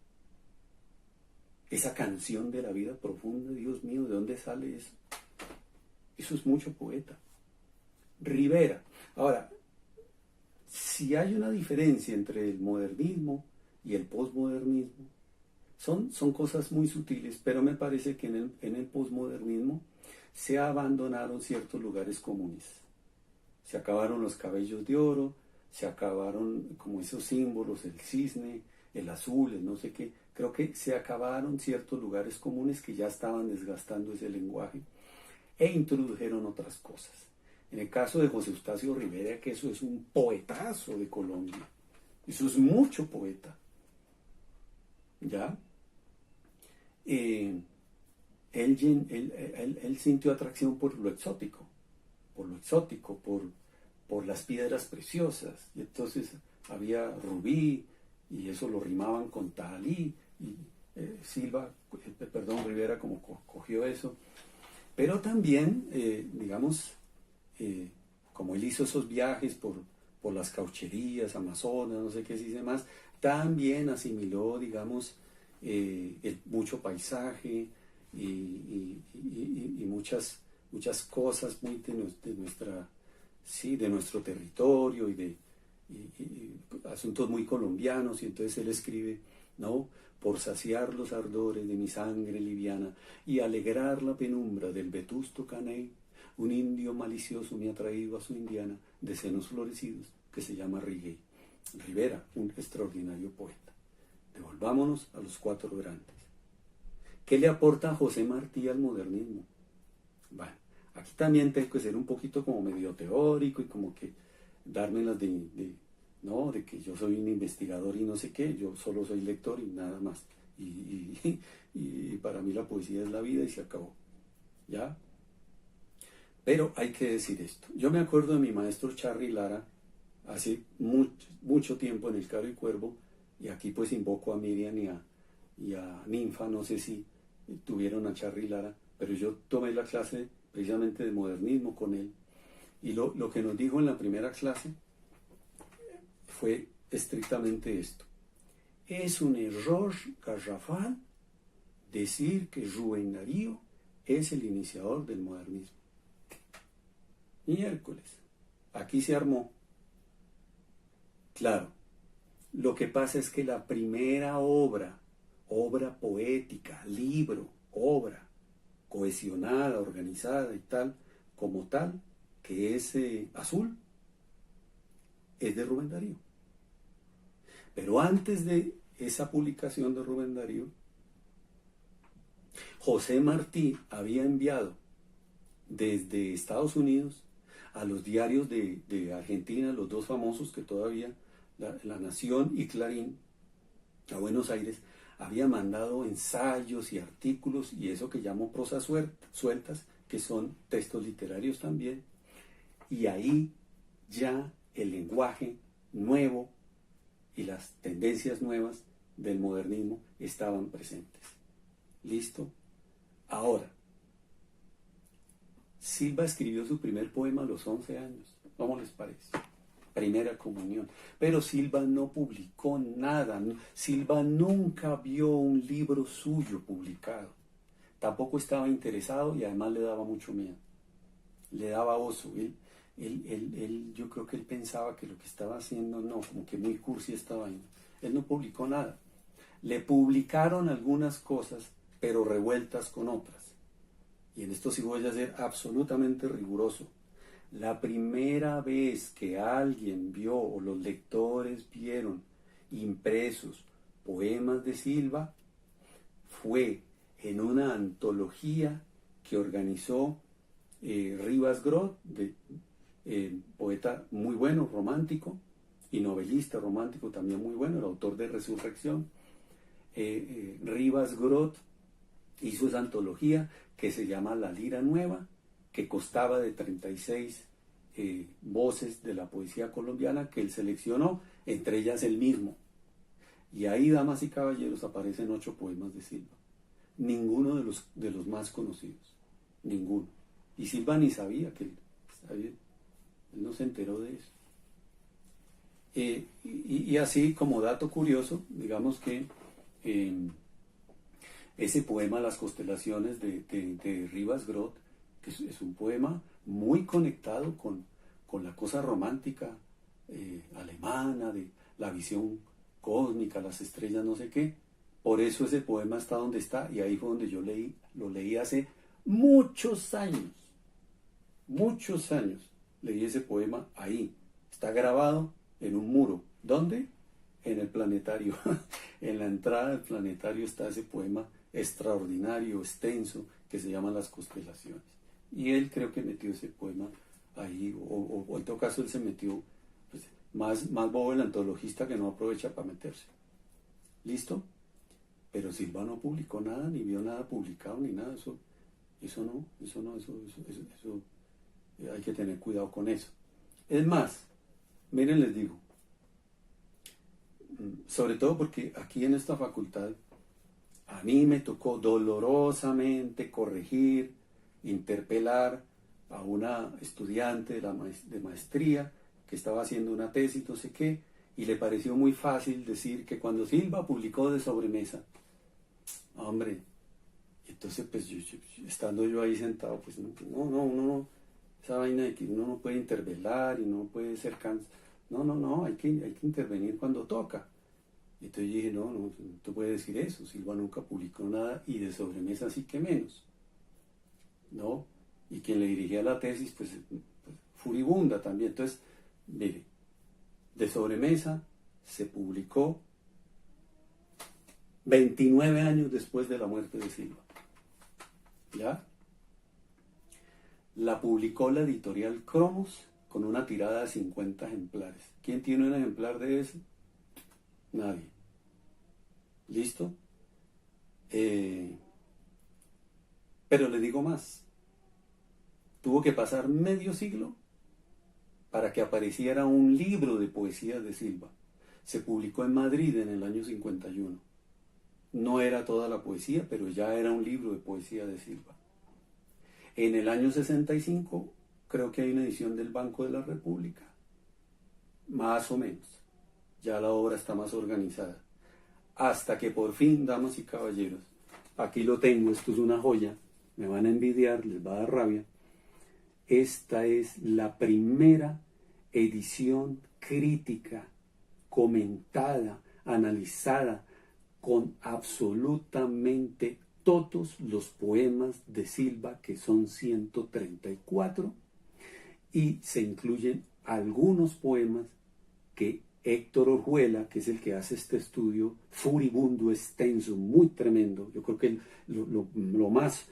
[SPEAKER 1] esa canción de la vida profunda, Dios mío, ¿de dónde sale eso? Eso es mucho poeta. Rivera. Ahora, si hay una diferencia entre el modernismo y el posmodernismo, son cosas muy sutiles, pero me parece que en el posmodernismo se abandonaron ciertos lugares comunes. Se acabaron los cabellos de oro, se acabaron como esos símbolos, el cisne, el azul, el no sé qué. Creo que se acabaron ciertos lugares comunes que ya estaban desgastando ese lenguaje e introdujeron otras cosas. En el caso de José Eustacio Rivera, que eso es un poetazo de Colombia, eso es mucho poeta, ¿ya? Él sintió atracción por lo exótico, por las piedras preciosas, y entonces había rubí, y eso lo rimaban con talí, y Rivera como cogió eso, pero también, como él hizo esos viajes por las caucherías, Amazonas, no sé qué se dice más, también asimiló, mucho paisaje y muchas cosas muy de nuestro territorio y asuntos muy colombianos, y entonces él escribe, ¿no? Por saciar los ardores de mi sangre liviana y alegrar la penumbra del vetusto caney, un indio malicioso me ha traído a su indiana de senos florecidos que se llama Riguey. Rivera, un extraordinario poeta. Devolvámonos a los cuatro grandes. ¿Qué le aporta José Martí al modernismo? Bueno, aquí también tengo que ser un poquito como medio teórico y como que dármelas de que yo soy un investigador y no sé qué, yo solo soy lector y nada más. Y para mí la poesía es la vida y se acabó. ¿Ya? Pero hay que decir esto. Yo me acuerdo de mi maestro Charly Lara hace mucho tiempo en El Caro y Cuervo, y aquí pues invoco a Miriam y a Ninfa, no sé si tuvieron a Charly Lara, pero yo tomé la clase precisamente de modernismo con él, y lo que nos dijo en la primera clase fue estrictamente esto: es un error garrafal decir que Rubén Darío es el iniciador del modernismo. Miércoles, aquí se armó. Claro, lo que pasa es que la primera obra poética, libro, obra cohesionada, organizada y tal, como tal, que es Azul, es de Rubén Darío. Pero antes de esa publicación de Rubén Darío, José Martí había enviado desde Estados Unidos a los diarios de Argentina, los dos famosos que todavía, La Nación y Clarín, a Buenos Aires, había mandado ensayos y artículos y eso que llamo prosas sueltas, que son textos literarios también, y ahí ya el lenguaje nuevo y las tendencias nuevas del modernismo estaban presentes. ¿Listo? Ahora, Silva escribió su primer poema a los 11 años. ¿Cómo les parece? Primera comunión. Pero Silva no publicó nada. Silva nunca vio un libro suyo publicado. Tampoco estaba interesado y además le daba mucho miedo. Le daba oso. Yo creo que él pensaba que lo que estaba haciendo, no, como que muy cursi esta vaina. Él no publicó nada. Le publicaron algunas cosas, pero revueltas con otras. Y en esto sí voy a ser absolutamente riguroso. La primera vez que alguien vio o los lectores vieron impresos poemas de Silva fue en una antología que organizó Rivas Groth, poeta muy bueno, romántico, y novelista romántico también muy bueno, el autor de Resurrección. Rivas Groth hizo esa antología que se llama La Lira Nueva, que constaba de 36 voces de la poesía colombiana que él seleccionó, entre ellas el mismo. Y ahí, damas y caballeros, aparecen 8 poemas de Silva. Ninguno de los más conocidos. Ninguno. Y Silva ni sabía que él no se enteró de eso. Y así, como dato curioso, digamos que ese poema Las constelaciones de Rivas Groth, que es un poema muy conectado con la cosa romántica alemana, de la visión cósmica, las estrellas, no sé qué. Por eso ese poema está donde está, y ahí fue donde yo lo leí hace muchos años. Muchos años leí ese poema ahí. Está grabado en un muro. ¿Dónde? En el planetario. En la entrada del planetario está ese poema extraordinario, extenso, que se llama Las constelaciones. Y él creo que metió ese poema ahí, o en todo caso él se metió, pues, más bobo el antologista que no aprovecha para meterse. ¿Listo? Pero Silva no publicó nada, ni vio nada publicado, ni nada. Eso hay que tener cuidado con eso. Es más, miren, les digo, sobre todo porque aquí en esta facultad a mí me tocó dolorosamente corregir, interpelar a una estudiante de maestría que estaba haciendo una tesis, no sé qué, y le pareció muy fácil decir que cuando Silva publicó de sobremesa, hombre, entonces pues estando yo ahí sentado, pues no, esa vaina de que uno no puede intervelar y no puede ser no, hay que intervenir cuando toca. Entonces yo dije, no te puedes decir eso, Silva nunca publicó nada y de sobremesa sí que menos, ¿no? Y quien le dirigía la tesis, pues furibunda también. Entonces, mire, de sobremesa se publicó 29 años después de la muerte de Silva. ¿Ya? La publicó la editorial Cromos con una tirada de 50 ejemplares. ¿Quién tiene un ejemplar de eso? Nadie. ¿Listo? Pero le digo más. Tuvo que pasar medio siglo para que apareciera un libro de poesías de Silva. Se publicó en Madrid en el año 51. No era toda la poesía, pero ya era un libro de poesía de Silva. En el año 65, creo que hay una edición del Banco de la República. Más o menos. Ya la obra está más organizada. Hasta que por fin, damas y caballeros, aquí lo tengo, esto es una joya, me van a envidiar, les va a dar rabia. Esta es la primera edición crítica, comentada, analizada, con absolutamente todos los poemas de Silva, que son 134, y se incluyen algunos poemas que Héctor Orjuela, que es el que hace este estudio furibundo, extenso, muy tremendo, yo creo que lo más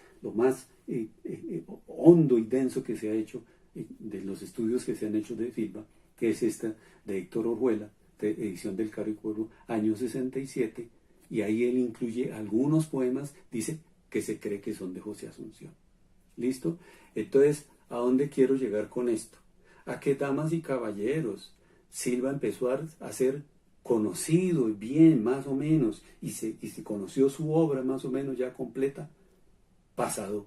[SPEAKER 1] hondo y denso que se ha hecho de los estudios que se han hecho de Silva, que es esta de Héctor Orjuela, de edición del Caro y Cuervo, año 67, y ahí él incluye algunos poemas, dice que se cree que son de José Asunción. ¿Listo? Entonces, ¿a dónde quiero llegar con esto? A que, damas y caballeros, Silva empezó a ser conocido bien, más o menos, y se conoció su obra más o menos ya completa, pasado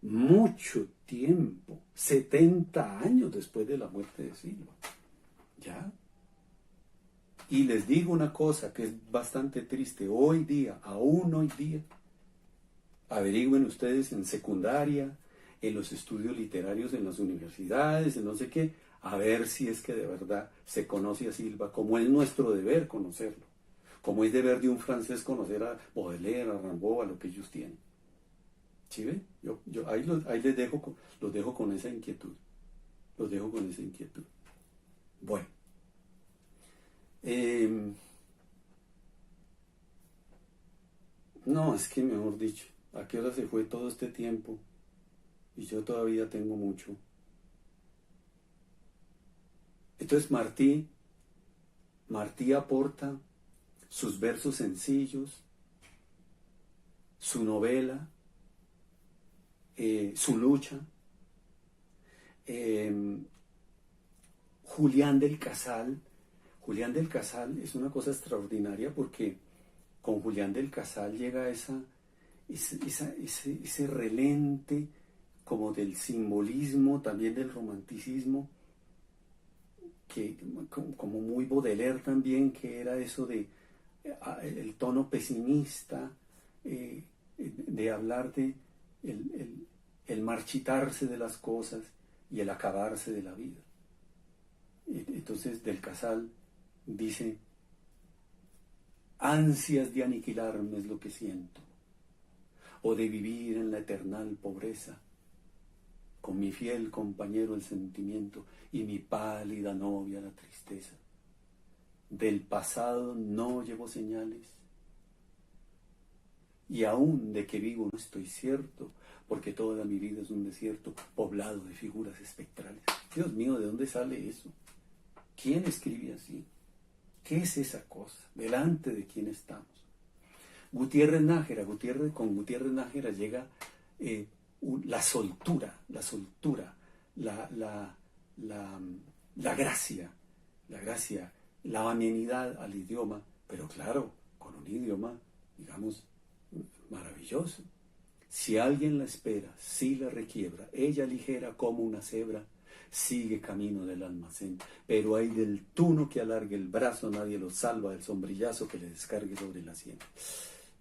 [SPEAKER 1] mucho tiempo, 70 años después de la muerte de Silva. ¿Ya? Y les digo una cosa que es bastante triste, hoy día, aún hoy día, averigüen ustedes en secundaria, en los estudios literarios en las universidades, en no sé qué, a ver si es que de verdad se conoce a Silva, como es nuestro deber conocerlo, como es deber de un francés conocer a Baudelaire, a Rimbaud, a lo que ellos tienen. ¿Sí ven? Yo ahí les dejo, los dejo con esa inquietud. Los dejo con esa inquietud. Bueno. No, es que mejor dicho, ¿a qué hora se fue todo este tiempo? Y yo todavía tengo mucho. Entonces Martí aporta sus versos sencillos, su novela, su lucha. Eh, Julián del Casal es una cosa extraordinaria porque con Julián del Casal llega ese relente como del simbolismo, también del romanticismo, que como muy Baudelaire también, que era eso de el tono pesimista, de hablar de el marchitarse de las cosas y el acabarse de la vida. Entonces del Casal dice, ansias de aniquilarme es lo que siento, o de vivir en la eternal pobreza, con mi fiel compañero el sentimiento y mi pálida novia la tristeza. Del pasado no llevo señales, y aún de que vivo no estoy cierto, porque toda mi vida es un desierto poblado de figuras espectrales. Dios mío, ¿de dónde sale eso? ¿Quién escribe así? ¿Qué es esa cosa? ¿Delante de quién estamos? Gutiérrez Nájera, con Gutiérrez Nájera llega la soltura, la gracia, la amenidad al idioma, pero claro, con un idioma, digamos, maravilloso. Si alguien la espera, si la requiebra, ella ligera como una cebra, sigue camino del almacén, pero hay del tuno que alargue el brazo, nadie lo salva del sombrillazo que le descargue sobre la sien.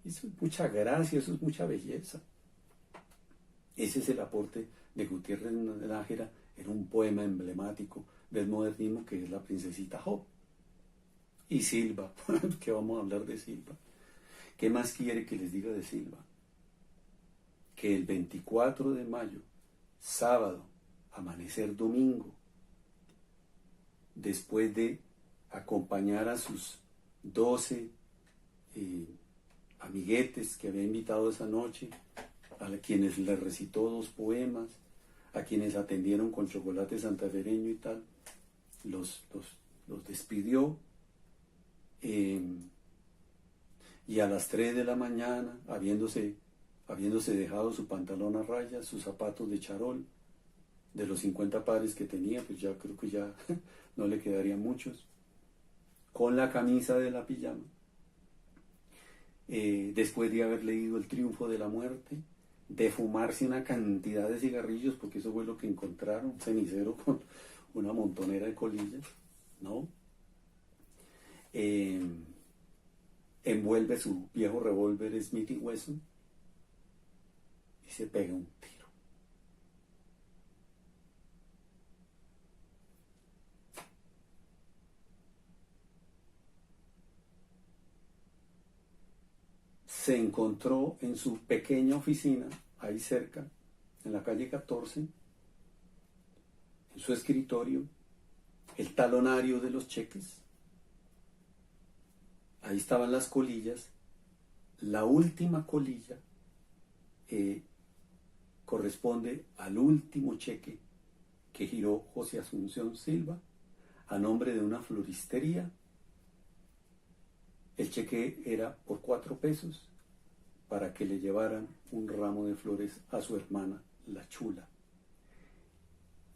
[SPEAKER 1] Eso es mucha gracia, eso es mucha belleza. Ese es el aporte de Gutiérrez Nájera en un poema emblemático del modernismo que es La princesita Job. Y Silva, que vamos a hablar de Silva. ¿Qué más quiere que les diga de Silva? Que el 24 de mayo, sábado, amanecer domingo, después de acompañar a sus 12 amiguetes que había invitado esa noche, a quienes le recitó 2 poemas, a quienes atendieron con chocolate santafereño y tal, los despidió, y a las 3 de la mañana, habiéndose dejado su pantalón a rayas, sus zapatos de charol, de los 50 pares que tenía, pues ya creo que ya no le quedarían muchos, con la camisa de la pijama, después de haber leído El triunfo de la muerte, de fumarse una cantidad de cigarrillos, porque eso fue lo que encontraron, un cenicero con una montonera de colillas, ¿no? Envuelve su viejo revólver Smith & Wesson y se pega un tiro. Se encontró en su pequeña oficina, ahí cerca, en la calle 14, en su escritorio, el talonario de los cheques. Ahí estaban las colillas. La última colilla corresponde al último cheque que giró José Asunción Silva a nombre de una floristería. El cheque era por 4 pesos para que le llevaran un ramo de flores a su hermana, la chula.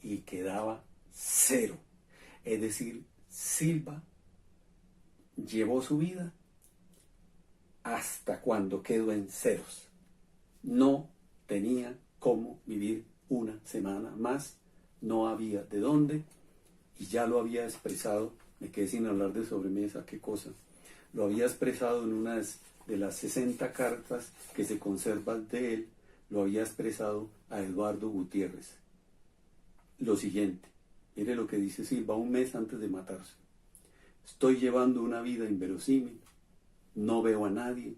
[SPEAKER 1] Y quedaba 0. Es decir, Silva llevó su vida hasta cuando quedó en ceros. No tenía cómo vivir una semana más, no había de dónde, y ya lo había expresado, me quedé sin hablar de sobremesa, qué cosa, lo había expresado en una de las 60 cartas que se conservan de él, lo había expresado a Eduardo Gutiérrez. Lo siguiente, mire lo que dice Silva un mes antes de matarse. Estoy llevando una vida inverosímil, no veo a nadie,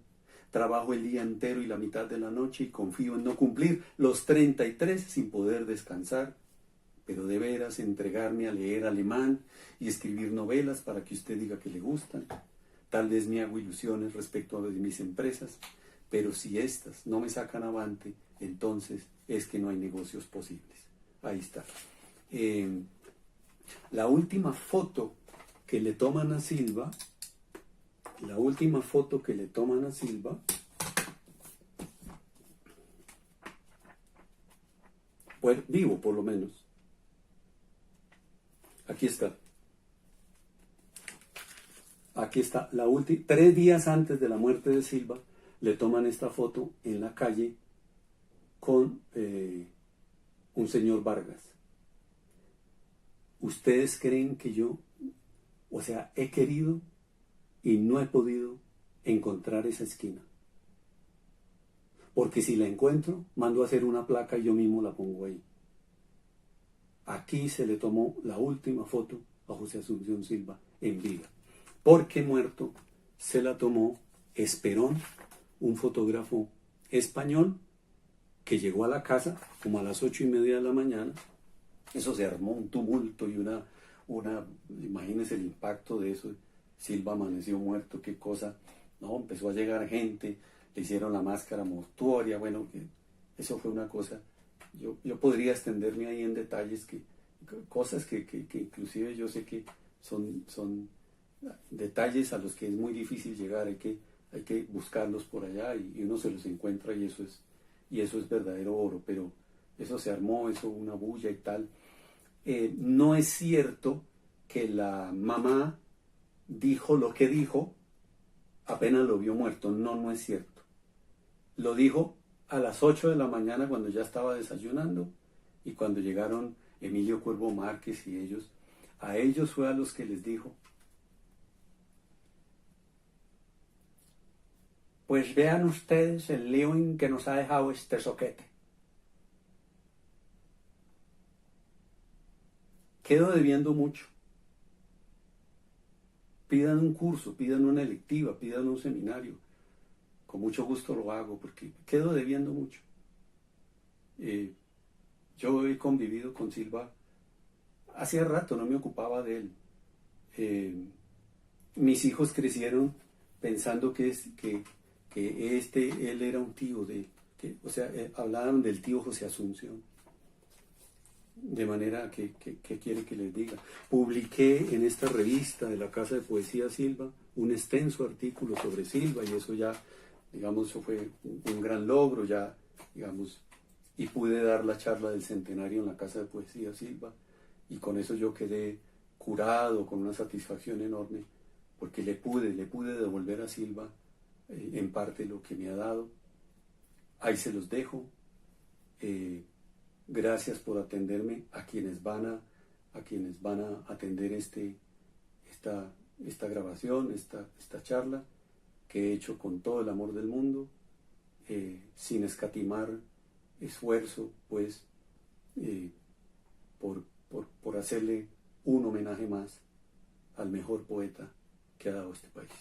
[SPEAKER 1] trabajo el día entero y la mitad de la noche y confío en no cumplir los 33 sin poder descansar, pero de veras entregarme a leer alemán y escribir novelas para que usted diga que le gustan. Tal vez me hago ilusiones respecto a mis empresas, pero si estas no me sacan avante, entonces es que no hay negocios posibles. Ahí está. La última foto que le toman a Silva, pues, vivo por lo menos, aquí está. Aquí está, 3 días antes de la muerte de Silva, le toman esta foto en la calle con un señor Vargas. ¿Ustedes creen que yo, o sea, he querido y no he podido encontrar esa esquina? Porque si la encuentro, mando a hacer una placa y yo mismo la pongo ahí. Aquí se le tomó la última foto a José Asunción Silva en vida. Porque muerto se la tomó Esperón, un fotógrafo español que llegó a la casa como a las 8:30 de la mañana. Eso se armó un tumulto y imagínense el impacto de eso. Silva amaneció muerto, qué cosa. No, empezó a llegar gente, le hicieron la máscara mortuoria, bueno, eso fue una cosa. Yo podría extenderme ahí en detalles, cosas que inclusive yo sé que son detalles a los que es muy difícil llegar, hay que buscarlos por allá y uno se los encuentra y eso es verdadero oro, pero eso se armó, eso una bulla y tal. No es cierto que la mamá dijo lo que dijo apenas lo vio muerto, no es cierto. Lo dijo a las 8 de la mañana cuando ya estaba desayunando y cuando llegaron Emilio Cuervo Márquez y ellos, a ellos fue a los que les dijo: pues vean ustedes el lío en que nos ha dejado este soquete. Quedo debiendo mucho. Pidan un curso, pidan una electiva, pidan un seminario. Con mucho gusto lo hago porque quedo debiendo mucho. Yo he convivido con Silva hacía rato, no me ocupaba de él. Mis hijos crecieron pensando que él era un tío hablaban del tío José Asunción. De manera que quiere que les diga. Publiqué en esta revista de la Casa de Poesía Silva un extenso artículo sobre Silva y eso ya, digamos, eso fue un gran logro ya, digamos, y pude dar la charla del centenario en la Casa de Poesía Silva y con eso yo quedé curado, con una satisfacción enorme, porque le pude devolver a Silva en parte lo que me ha dado. Ahí se los dejo. Gracias por atenderme, a quienes van a atender esta grabación, esta charla que he hecho con todo el amor del mundo, sin escatimar esfuerzo, pues, por hacerle un homenaje más al mejor poeta que ha dado este país.